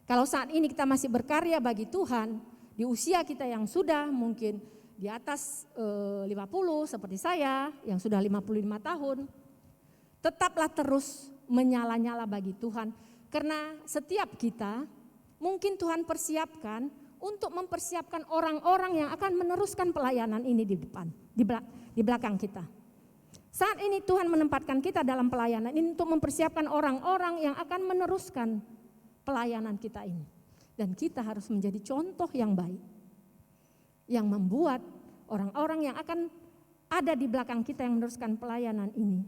Kalau saat ini kita masih berkarya bagi Tuhan, di usia kita yang sudah mungkin di atas 50 seperti saya yang sudah 55 tahun, tetaplah terus menyala-nyala bagi Tuhan. Karena setiap kita mungkin Tuhan persiapkan untuk mempersiapkan orang-orang yang akan meneruskan pelayanan ini di depan, di belakang kita. Saat ini Tuhan menempatkan kita dalam pelayanan ini untuk mempersiapkan orang-orang yang akan meneruskan pelayanan kita ini. Dan kita harus menjadi contoh yang baik, yang membuat orang-orang yang akan ada di belakang kita yang meneruskan pelayanan ini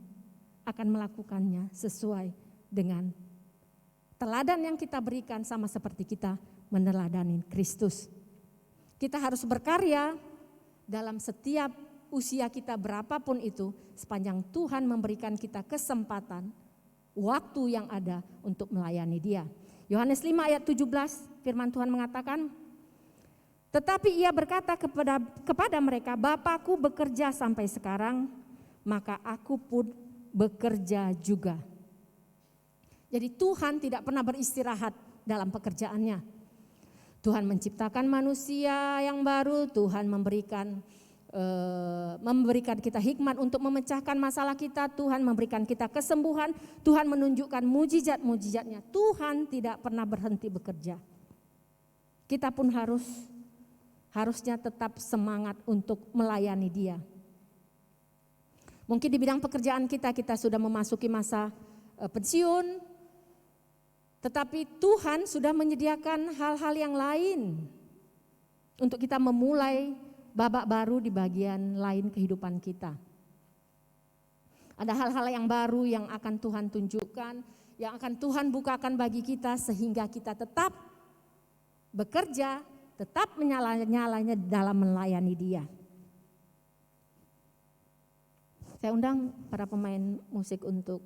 akan melakukannya sesuai dengan teladan yang kita berikan, sama seperti kita meneladani Kristus. Kita harus berkarya dalam setiap usia kita berapapun itu, sepanjang Tuhan memberikan kita kesempatan, waktu yang ada untuk melayani Dia. Yohanes 5 ayat 17 firman Tuhan mengatakan, tetapi ia berkata kepada mereka, Bapakku bekerja sampai sekarang, maka aku pun bekerja juga. Jadi Tuhan tidak pernah beristirahat dalam pekerjaannya. Tuhan menciptakan manusia yang baru, Tuhan memberikan kita hikmat untuk memecahkan masalah kita, Tuhan memberikan kita kesembuhan, Tuhan menunjukkan mujizat-mujizatnya. Tuhan tidak pernah berhenti bekerja. Kita pun harusnya tetap semangat untuk melayani Dia. Mungkin di bidang pekerjaan kita sudah memasuki masa pensiun, tetapi Tuhan sudah menyediakan hal-hal yang lain untuk kita memulai babak baru di bagian lain kehidupan kita. Ada hal-hal yang baru yang akan Tuhan tunjukkan, yang akan Tuhan bukakan bagi kita sehingga kita tetap bekerja, tetap menyala-nyalanya dalam melayani Dia. Saya undang para pemain musik untuk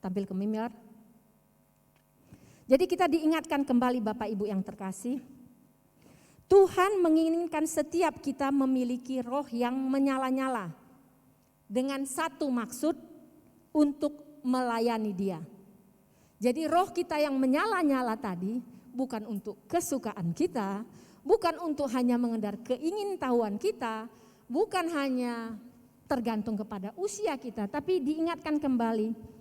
tampil ke mimbar. Jadi kita diingatkan kembali Bapak Ibu yang terkasih, Tuhan menginginkan setiap kita memiliki roh yang menyala-nyala dengan satu maksud, untuk melayani Dia. Jadi roh kita yang menyala-nyala tadi bukan untuk kesukaan kita, bukan untuk hanya mengendar keingintahuan kita, bukan hanya tergantung kepada usia kita, tapi diingatkan kembali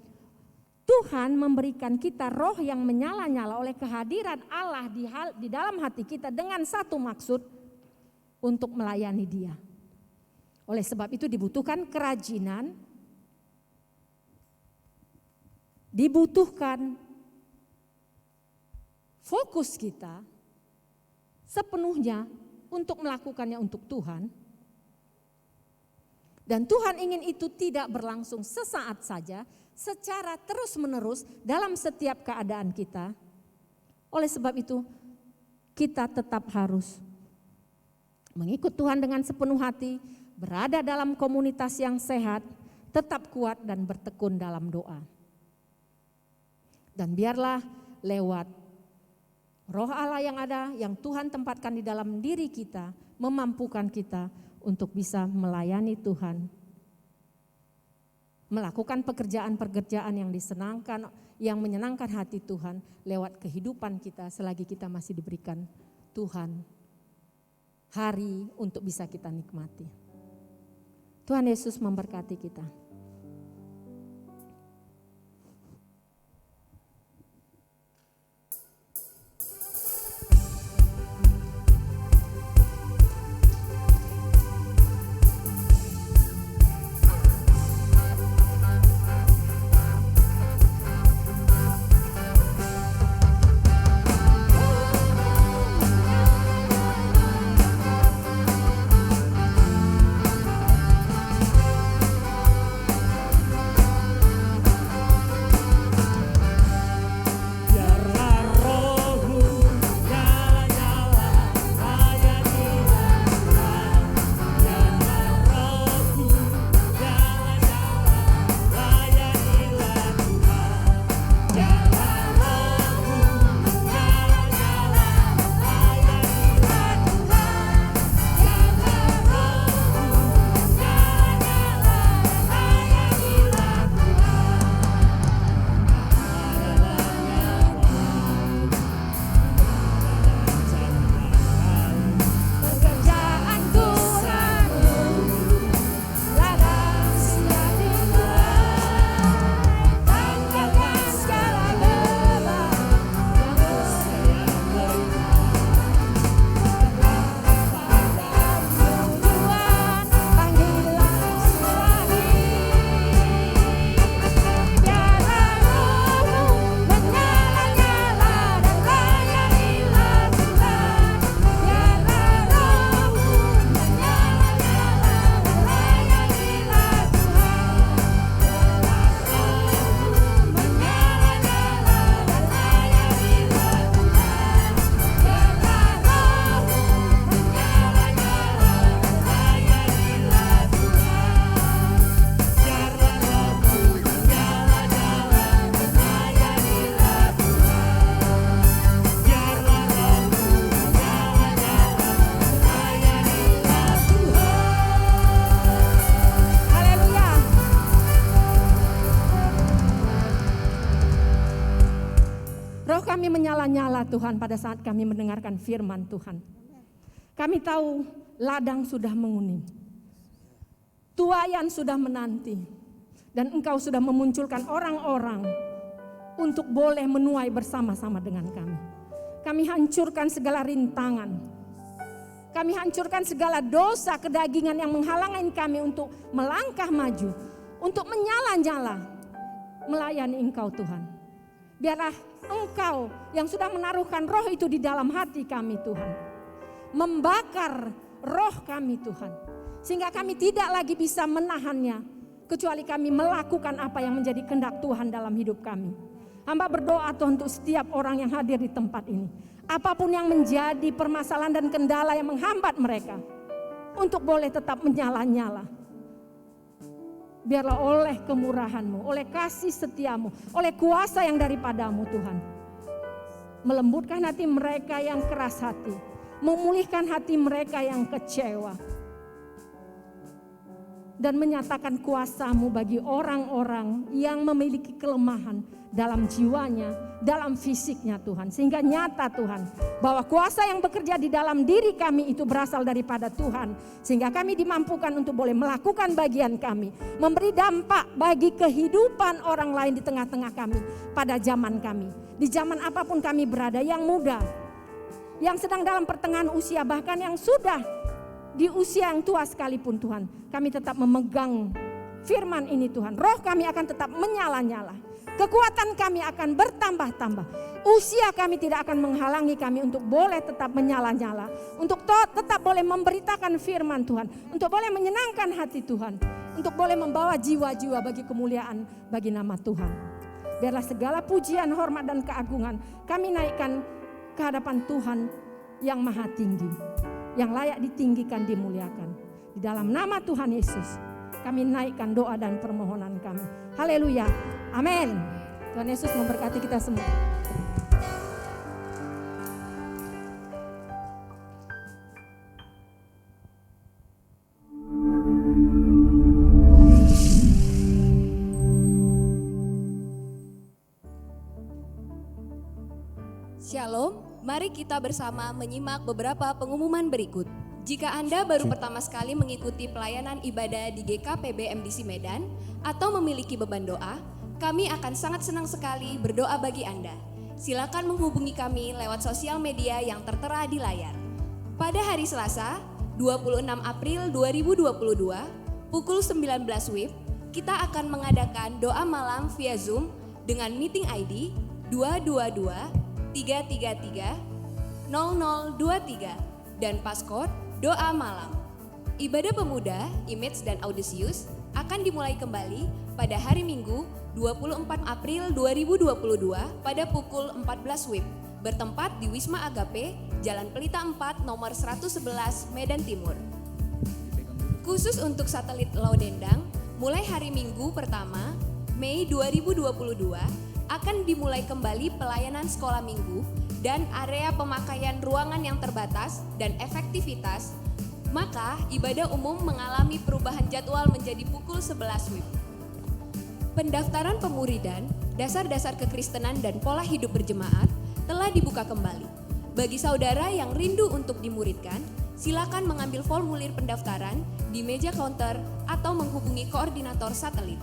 Tuhan memberikan kita roh yang menyala-nyala oleh kehadiran Allah di dalam hati kita dengan satu maksud, untuk melayani Dia. Oleh sebab itu dibutuhkan kerajinan, dibutuhkan fokus kita sepenuhnya untuk melakukannya untuk Tuhan. Dan Tuhan ingin itu tidak berlangsung sesaat saja, secara terus-menerus dalam setiap keadaan kita. Oleh sebab itu kita tetap harus mengikut Tuhan dengan sepenuh hati, berada dalam komunitas yang sehat, tetap kuat dan bertekun dalam doa. Dan biarlah lewat Roh Allah yang ada, yang Tuhan tempatkan di dalam diri kita, memampukan kita untuk bisa melayani Tuhan. Melakukan pekerjaan-pekerjaan yang disenangkan, yang menyenangkan hati Tuhan lewat kehidupan kita selagi kita masih diberikan Tuhan hari untuk bisa kita nikmati. Tuhan Yesus memberkati kita. Kami menyala-nyala Tuhan pada saat kami mendengarkan firman Tuhan. Kami tahu ladang sudah menguning, tuaian sudah menanti, dan Engkau sudah memunculkan orang-orang untuk boleh menuai bersama-sama dengan kami. Kami hancurkan segala rintangan, kami hancurkan segala dosa kedagingan yang menghalangi kami untuk melangkah maju, untuk menyala-nyala melayani Engkau Tuhan. Biarlah Engkau yang sudah menaruhkan roh itu di dalam hati kami Tuhan, membakar roh kami Tuhan, sehingga kami tidak lagi bisa menahannya, kecuali kami melakukan apa yang menjadi kehendak Tuhan dalam hidup kami. Hamba berdoa Tuhan untuk setiap orang yang hadir di tempat ini, apapun yang menjadi permasalahan dan kendala yang menghambat mereka, untuk boleh tetap menyala-nyala. Biarlah oleh kemurahan-Mu, oleh kasih setiamu, oleh kuasa yang daripadamu Tuhan, melembutkan hati mereka yang keras hati, memulihkan hati mereka yang kecewa, dan menyatakan kuasa-Mu bagi orang-orang yang memiliki kelemahan dalam jiwanya, dalam fisiknya Tuhan. Sehingga nyata Tuhan bahwa kuasa yang bekerja di dalam diri kami itu berasal daripada Tuhan. Sehingga kami dimampukan untuk boleh melakukan bagian kami, memberi dampak bagi kehidupan orang lain di tengah-tengah kami pada zaman kami. Di zaman apapun kami berada, yang muda, yang sedang dalam pertengahan usia, bahkan yang sudah di usia yang tua sekalipun Tuhan, kami tetap memegang firman ini Tuhan. Roh kami akan tetap menyala-nyala. Kekuatan kami akan bertambah-tambah. Usia kami tidak akan menghalangi kami untuk boleh tetap menyala-nyala. Untuk tetap boleh memberitakan firman Tuhan. Untuk boleh menyenangkan hati Tuhan. Untuk boleh membawa jiwa-jiwa bagi kemuliaan bagi nama Tuhan. Biarlah segala pujian, hormat dan keagungan kami naikkan ke hadapan Tuhan yang maha tinggi. yang layak ditinggikan, dimuliakan. Di dalam nama Tuhan Yesus, kami naikkan doa dan permohonan kami. Haleluya. Amin. Tuhan Yesus memberkati kita semua. Shalom, mari kita bersama menyimak beberapa pengumuman berikut. Jika Anda baru pertama sekali mengikuti pelayanan ibadah di GKPB MDC Medan atau memiliki beban doa, kami akan sangat senang sekali berdoa bagi Anda. Silakan menghubungi kami lewat sosial media yang tertera di layar. Pada hari Selasa, 26 April 2022, pukul 19 WIB, kita akan mengadakan doa malam via Zoom dengan meeting ID 222-333-0023 dan passcode doa malam. Ibadah pemuda, Image dan Audisius akan dimulai kembali pada hari Minggu 24 April 2022 pada pukul 14 WIB bertempat di Wisma Agape, Jalan Pelita 4 nomor 111 Medan Timur. Khusus untuk satelit Laudendang, mulai hari Minggu pertama Mei 2022 akan dimulai kembali pelayanan sekolah minggu dan area pemakaian ruangan yang terbatas dan efektivitas, maka ibadah umum mengalami perubahan jadwal menjadi pukul 11 WIB. Pendaftaran pemuridan, dasar-dasar kekristenan dan pola hidup berjemaat telah dibuka kembali. Bagi saudara yang rindu untuk dimuridkan, silakan mengambil formulir pendaftaran di meja counter atau menghubungi koordinator satelit.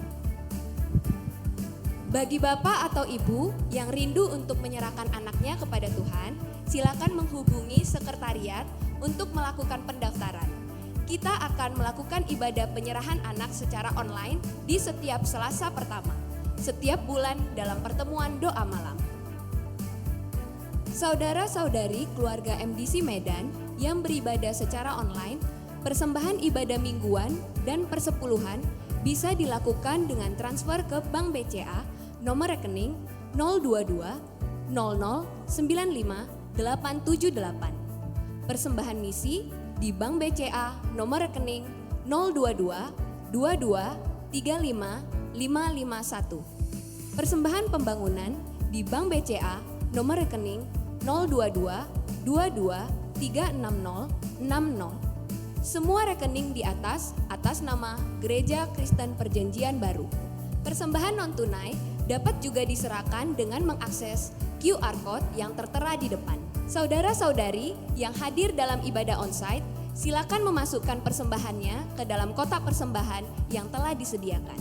Bagi bapak atau ibu yang rindu untuk menyerahkan anaknya kepada Tuhan, silakan menghubungi sekretariat untuk melakukan pendaftaran. Kita akan melakukan ibadah penyerahan anak secara online di setiap Selasa pertama, setiap bulan dalam pertemuan doa malam. Saudara-saudari keluarga MDC Medan yang beribadah secara online, persembahan ibadah mingguan dan persepuluhan bisa dilakukan dengan transfer ke Bank BCA nomor rekening 022 00 95 878. Persembahan misi di Bank BCA nomor rekening 022 22 35 551. Persembahan pembangunan di Bank BCA nomor rekening 022 22 360 60. Semua rekening di atas nama Gereja Kristen Perjanjian Baru. Persembahan non-tunai dapat juga diserahkan dengan mengakses QR Code yang tertera di depan. Saudara-saudari yang hadir dalam ibadah onsite, silakan memasukkan persembahannya ke dalam kotak persembahan yang telah disediakan.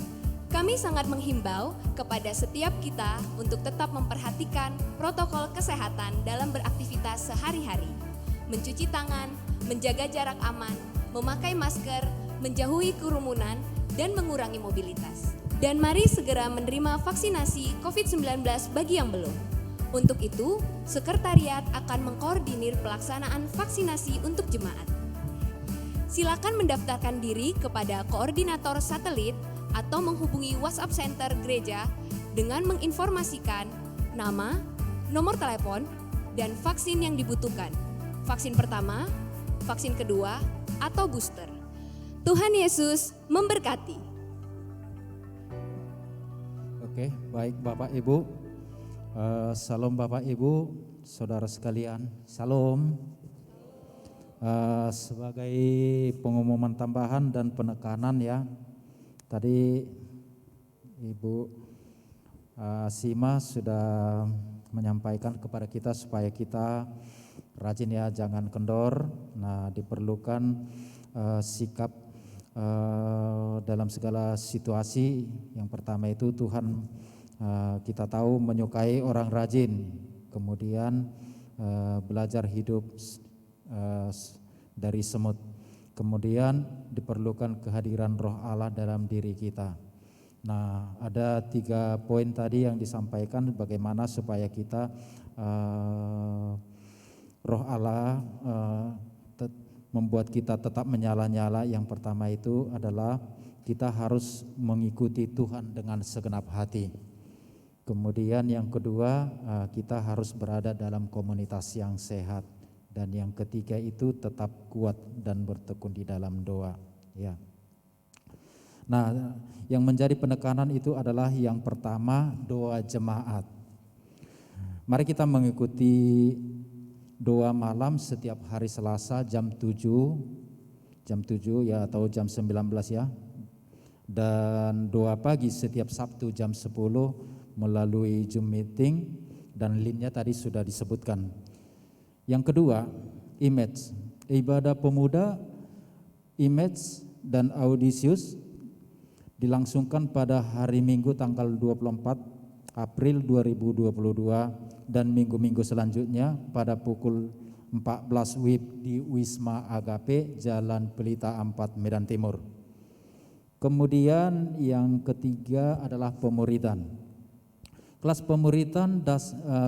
Kami sangat menghimbau kepada setiap kita untuk tetap memperhatikan protokol kesehatan dalam beraktivitas sehari-hari. Mencuci tangan, menjaga jarak aman, memakai masker, menjauhi kerumunan, dan mengurangi mobilitas. Dan mari segera menerima vaksinasi COVID-19 bagi yang belum. Untuk itu, sekretariat akan mengkoordinir pelaksanaan vaksinasi untuk jemaat. Silakan mendaftarkan diri kepada koordinator satelit atau menghubungi WhatsApp Center gereja dengan menginformasikan nama, nomor telepon, dan vaksin yang dibutuhkan. Vaksin pertama, vaksin kedua, atau booster. Tuhan Yesus memberkati. Oke, baik Bapak Ibu, salam Bapak Ibu, saudara sekalian, salam. Sebagai pengumuman tambahan dan penekanan ya, tadi Ibu Sima sudah menyampaikan kepada kita supaya kita rajin ya, jangan kendor. Nah, diperlukan sikap dalam segala situasi. Yang pertama itu Tuhan kita tahu menyukai orang rajin, kemudian belajar hidup dari semut, kemudian diperlukan kehadiran Roh Allah dalam diri kita. Nah, ada 3 poin tadi yang disampaikan bagaimana supaya kita Roh Allah membuat kita tetap menyala-nyala. Yang pertama itu adalah kita harus mengikuti Tuhan dengan segenap hati. Kemudian yang kedua, kita harus berada dalam komunitas yang sehat. Dan yang ketiga itu tetap kuat dan bertekun di dalam doa. Ya. Nah, yang menjadi penekanan itu adalah yang pertama doa jemaat. Mari kita mengikuti doa malam setiap hari Selasa jam 7 ya atau jam 19 ya. Dan doa pagi setiap Sabtu jam 10 melalui Zoom meeting dan linknya tadi sudah disebutkan. Yang kedua, image. Ibadah pemuda, image dan audisius dilangsungkan pada hari Minggu tanggal 24 April 2022 dan minggu-minggu selanjutnya pada pukul 14 WIB di Wisma Agape, Jalan Pelita 4, Medan Timur. Kemudian yang ketiga adalah pemuridan. Kelas pemuridan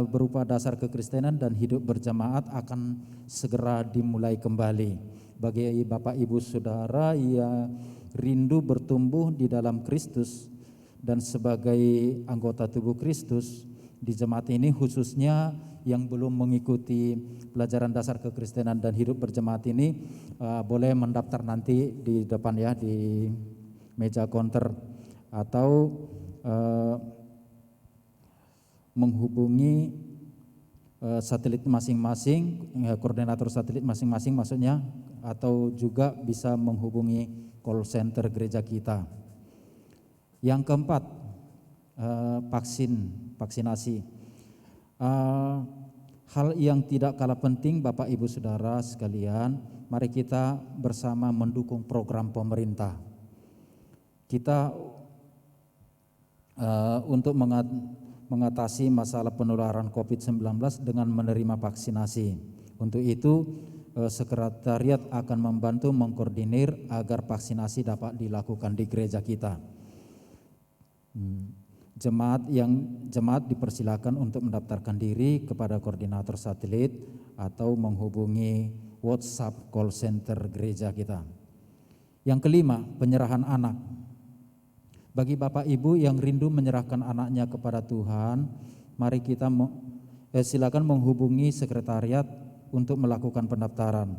berupa dasar kekristenan dan hidup berjemaat akan segera dimulai kembali. Bagi Bapak Ibu Saudara yang rindu bertumbuh di dalam Kristus dan sebagai anggota tubuh Kristus di jemaat ini, khususnya yang belum mengikuti pelajaran dasar kekristenan dan hidup berjemaat ini, boleh mendaftar nanti di depan ya, di meja counter, atau menghubungi satelit masing-masing, koordinator satelit masing-masing maksudnya, atau juga bisa menghubungi call center gereja kita. Yang keempat, vaksinasi. Hal yang tidak kalah penting Bapak Ibu Saudara sekalian, mari kita bersama mendukung program pemerintah. Kita untuk mengatasi masalah penularan COVID-19 dengan menerima vaksinasi. Untuk itu, sekretariat akan membantu mengkoordinir agar vaksinasi dapat dilakukan di gereja kita. Jemaat dipersilakan untuk mendaftarkan diri kepada koordinator satelit atau menghubungi WhatsApp call center gereja kita. Yang kelima, penyerahan anak. Bagi Bapak Ibu yang rindu menyerahkan anaknya kepada Tuhan, mari kita silakan menghubungi sekretariat untuk melakukan pendaftaran.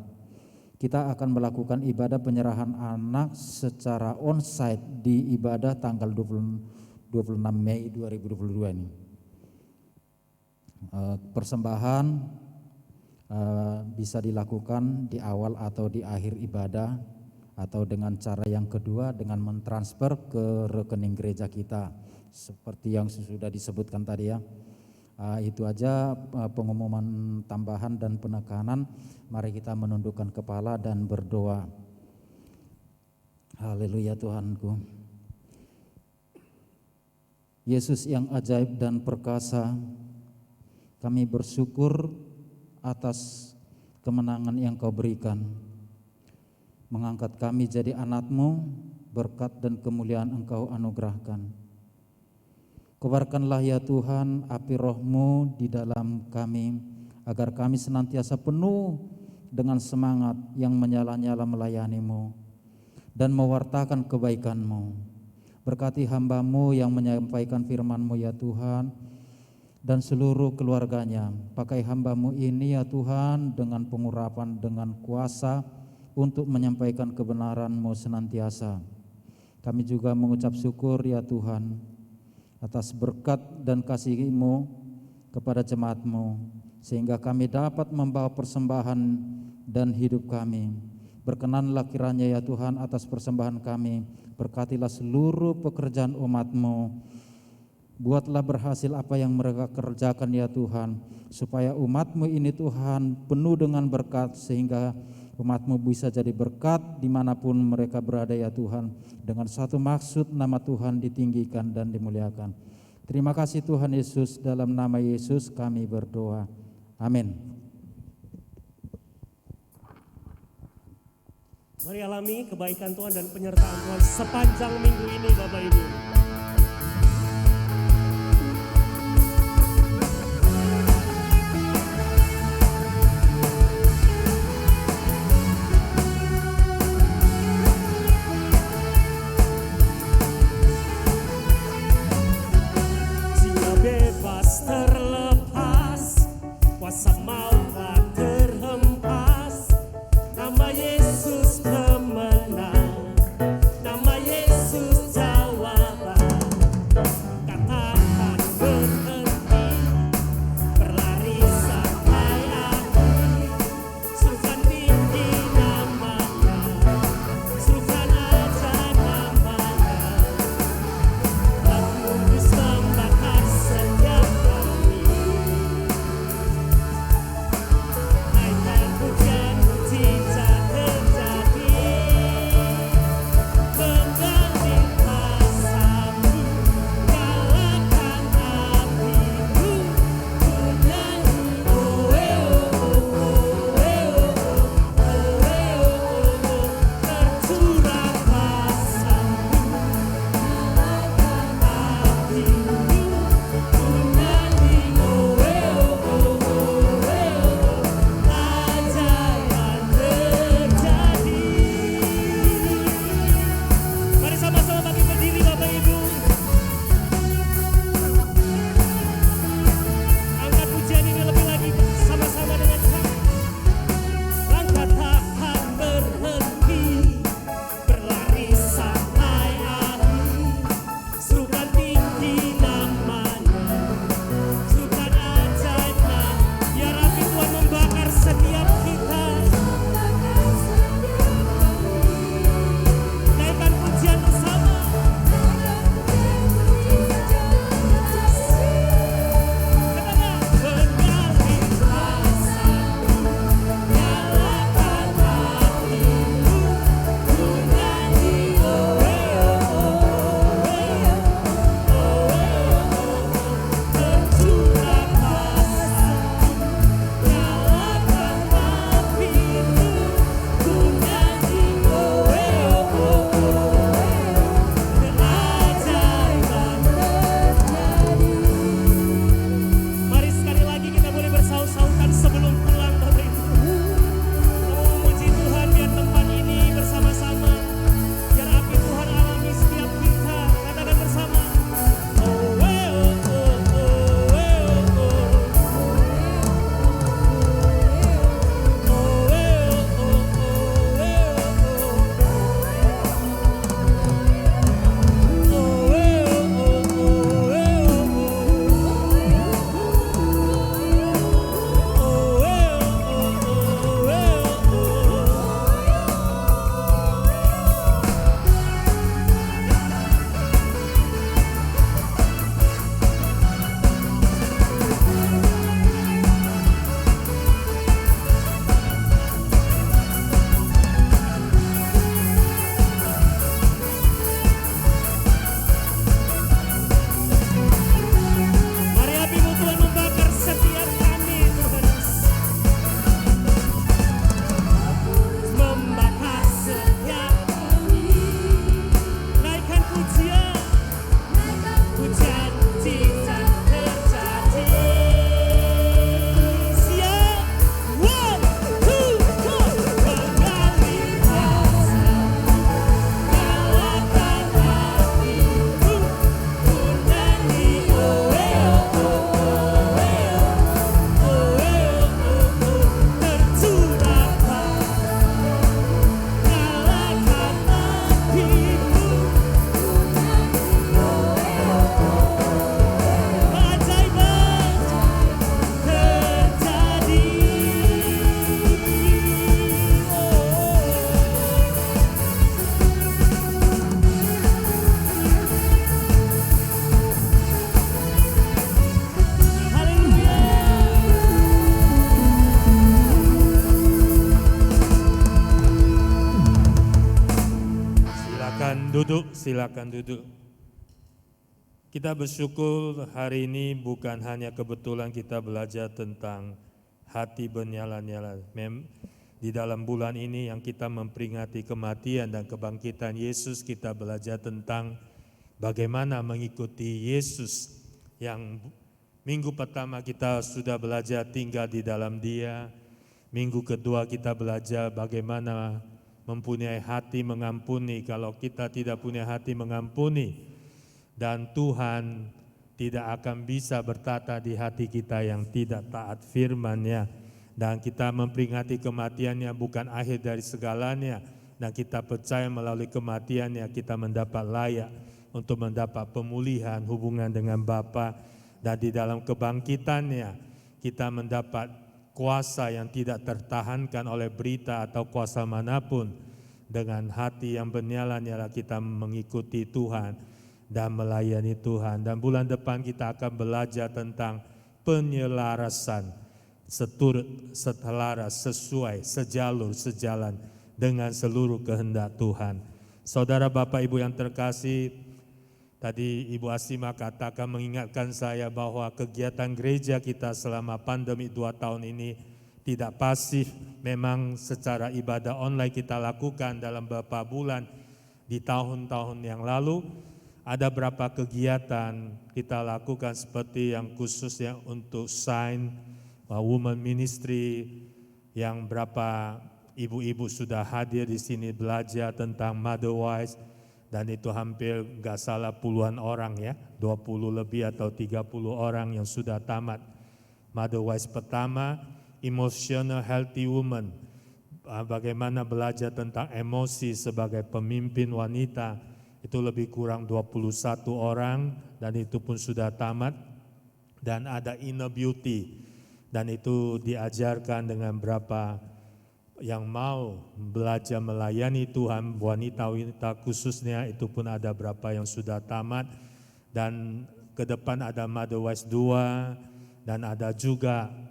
Kita akan melakukan ibadah penyerahan anak secara onsite di ibadah tanggal 26 Mei 2022 ini. Persembahan bisa dilakukan di awal atau di akhir ibadah, atau dengan cara yang kedua dengan mentransfer ke rekening gereja kita seperti yang sudah disebutkan tadi ya. Itu aja pengumuman tambahan dan penekanan. Mari kita menundukkan kepala dan berdoa. Haleluya Tuhanku. Yesus yang ajaib dan perkasa, kami bersyukur atas kemenangan yang Kau berikan, mengangkat kami jadi anak-Mu, berkat dan kemuliaan Engkau anugerahkan. Kobarkanlah ya Tuhan api Roh-Mu di dalam kami, agar kami senantiasa penuh dengan semangat yang menyala-nyala melayani-Mu dan mewartakan kebaikan-Mu. Berkati hamba-Mu yang menyampaikan firman-Mu ya Tuhan, dan seluruh keluarganya. Pakai hamba-Mu ini ya Tuhan dengan pengurapan, dengan kuasa untuk menyampaikan kebenaran-Mu senantiasa. Kami juga mengucap syukur ya Tuhan atas berkat dan kasih-Mu kepada jemaat-Mu, sehingga kami dapat membawa persembahan dan hidup kami. Berkenanlah kiranya ya Tuhan atas persembahan kami, berkatilah seluruh pekerjaan umat-Mu. Buatlah berhasil apa yang mereka kerjakan ya Tuhan, supaya umat-Mu ini Tuhan penuh dengan berkat, sehingga umat-Mu bisa jadi berkat dimanapun mereka berada ya Tuhan, dengan satu maksud nama Tuhan ditinggikan dan dimuliakan. Terima kasih Tuhan Yesus, dalam nama Yesus kami berdoa. Amin. Mari alami kebaikan Tuhan dan penyertaan Tuhan sepanjang minggu ini Bapak Ibu. Jiwa bebas terlepas, kuasa maut tak terhempas. Duduk, silakan duduk. Kita bersyukur hari ini bukan hanya kebetulan kita belajar tentang hati bernyala-nyala. Di dalam bulan ini yang kita memperingati kematian dan kebangkitan Yesus, kita belajar tentang bagaimana mengikuti Yesus. Yang minggu pertama kita sudah belajar tinggal di dalam Dia. Minggu kedua kita belajar bagaimana mempunyai hati mengampuni kalau kita tidak punya hati mengampuni. Dan Tuhan tidak akan bisa bertata di hati kita yang tidak taat firman-Nya. Dan kita memperingati kematiannya bukan akhir dari segalanya. Dan kita percaya melalui kematiannya kita mendapat layak untuk mendapat pemulihan hubungan dengan Bapa. Dan di dalam kebangkitannya kita mendapat kuasa yang tidak tertahankan oleh berita atau kuasa manapun. Dengan hati yang bernyala-nyala kita mengikuti Tuhan dan melayani Tuhan. Dan bulan depan kita akan belajar tentang penyelarasan, seturut, setelaras, sesuai, sejalur, sejalan dengan seluruh kehendak Tuhan. Saudara Bapak Ibu yang terkasih, tadi Ibu Asima katakan mengingatkan saya bahwa kegiatan gereja kita selama pandemi 2 tahun ini tidak pasif. Memang secara ibadah online kita lakukan dalam beberapa bulan di tahun-tahun yang lalu. Ada beberapa kegiatan kita lakukan seperti yang khususnya untuk Sign Women Ministry, yang berapa ibu-ibu sudah hadir di sini belajar tentang Motherwise, dan itu hampir nggak salah puluhan orang ya, 20 lebih atau 30 orang yang sudah tamat Motherwise pertama. Emotional Healthy Woman, bagaimana belajar tentang emosi sebagai pemimpin wanita, itu lebih kurang 21 orang dan itu pun sudah tamat. Dan ada Inner Beauty, dan itu diajarkan dengan berapa yang mau belajar melayani Tuhan, wanita-wanita khususnya, itu pun ada berapa yang sudah tamat. Dan ke depan ada Motherwise 2 dan ada juga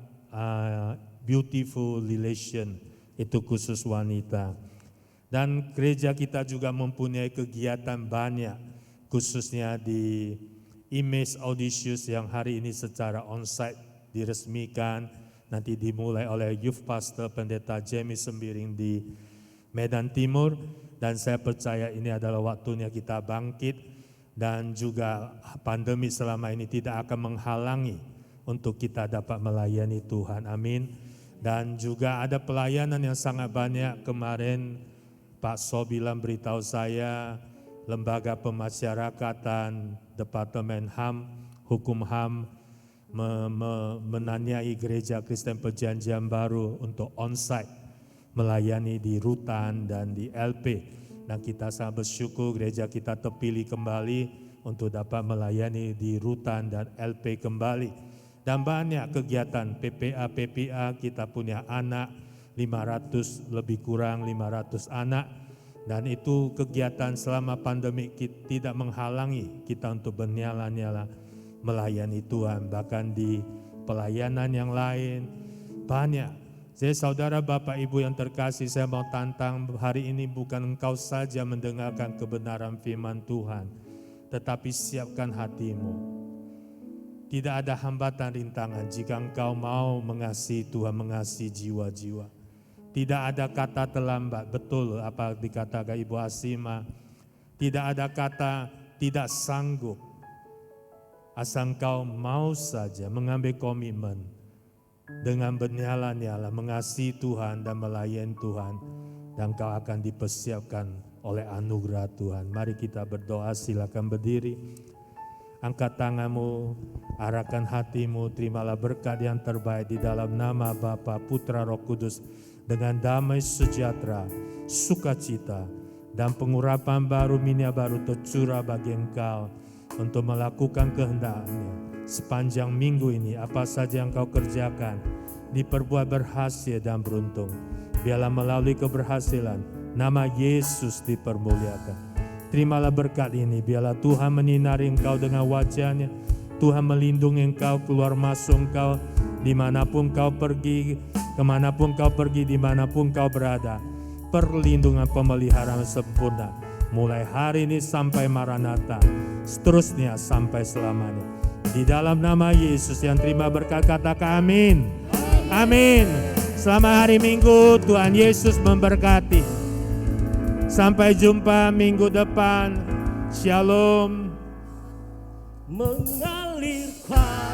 Beautiful Relation, itu khusus wanita. Dan gereja kita juga mempunyai kegiatan banyak, khususnya di Image Audacious yang hari ini secara onsite diresmikan, nanti dimulai oleh Youth Pastor Pendeta Jamie Sembiring di Medan Timur. Dan saya percaya ini adalah waktunya kita bangkit, dan juga pandemi selama ini tidak akan menghalangi untuk kita dapat melayani Tuhan, amin. Dan juga ada pelayanan yang sangat banyak. Kemarin Pak So bilang beritahu saya, lembaga pemasyarakatan, Departemen HAM, Hukum HAM, menanyai Gereja Kristen Perjanjian Baru untuk onsite melayani di Rutan dan di LP. Dan kita sangat bersyukur gereja kita terpilih kembali untuk dapat melayani di Rutan dan LP kembali. Dan banyak kegiatan PPA kita punya anak 500 lebih kurang 500 anak, dan itu kegiatan selama pandemi tidak menghalangi kita untuk bernyala-nyala melayani Tuhan. Bahkan di pelayanan yang lain banyak. Jadi saudara Bapak Ibu yang terkasih, saya mau tantang hari ini bukan engkau saja mendengarkan kebenaran firman Tuhan, tetapi siapkan hatimu. Tidak ada hambatan rintangan jika engkau mau mengasihi Tuhan, mengasihi jiwa-jiwa. Tidak ada kata terlambat, betul apa dikatakan Ibu Asima. Tidak ada kata tidak sanggup. Asal engkau mau saja mengambil komitmen dengan bernyala-nyala mengasihi Tuhan dan melayani Tuhan, dan engkau akan dipersiapkan oleh anugerah Tuhan. Mari kita berdoa, silakan berdiri. Angkat tanganmu, arahkan hatimu, terimalah berkat yang terbaik di dalam nama Bapa, Putra, Roh Kudus, dengan damai sejahtera, sukacita, dan pengurapan baru, minia baru tercurah bagi engkau untuk melakukan kehendak-Nya. Sepanjang minggu ini, apa saja yang kau kerjakan, diperbuat berhasil dan beruntung. Biarlah melalui keberhasilan, nama Yesus dipermuliakan. Terimalah berkat ini, biarlah Tuhan menyinari engkau dengan wajah-Nya. Tuhan melindungi engkau, keluar masuk engkau, dimanapun kau pergi, kemanapun kau pergi, dimanapun kau berada. Perlindungan pemeliharaan sempurna mulai hari ini sampai Maranatha, seterusnya sampai selamanya. Di dalam nama Yesus yang terima berkat katakan amin. Amin. Selamat hari Minggu, Tuhan Yesus memberkati. Sampai jumpa minggu depan. Shalom. Mengalir kuasa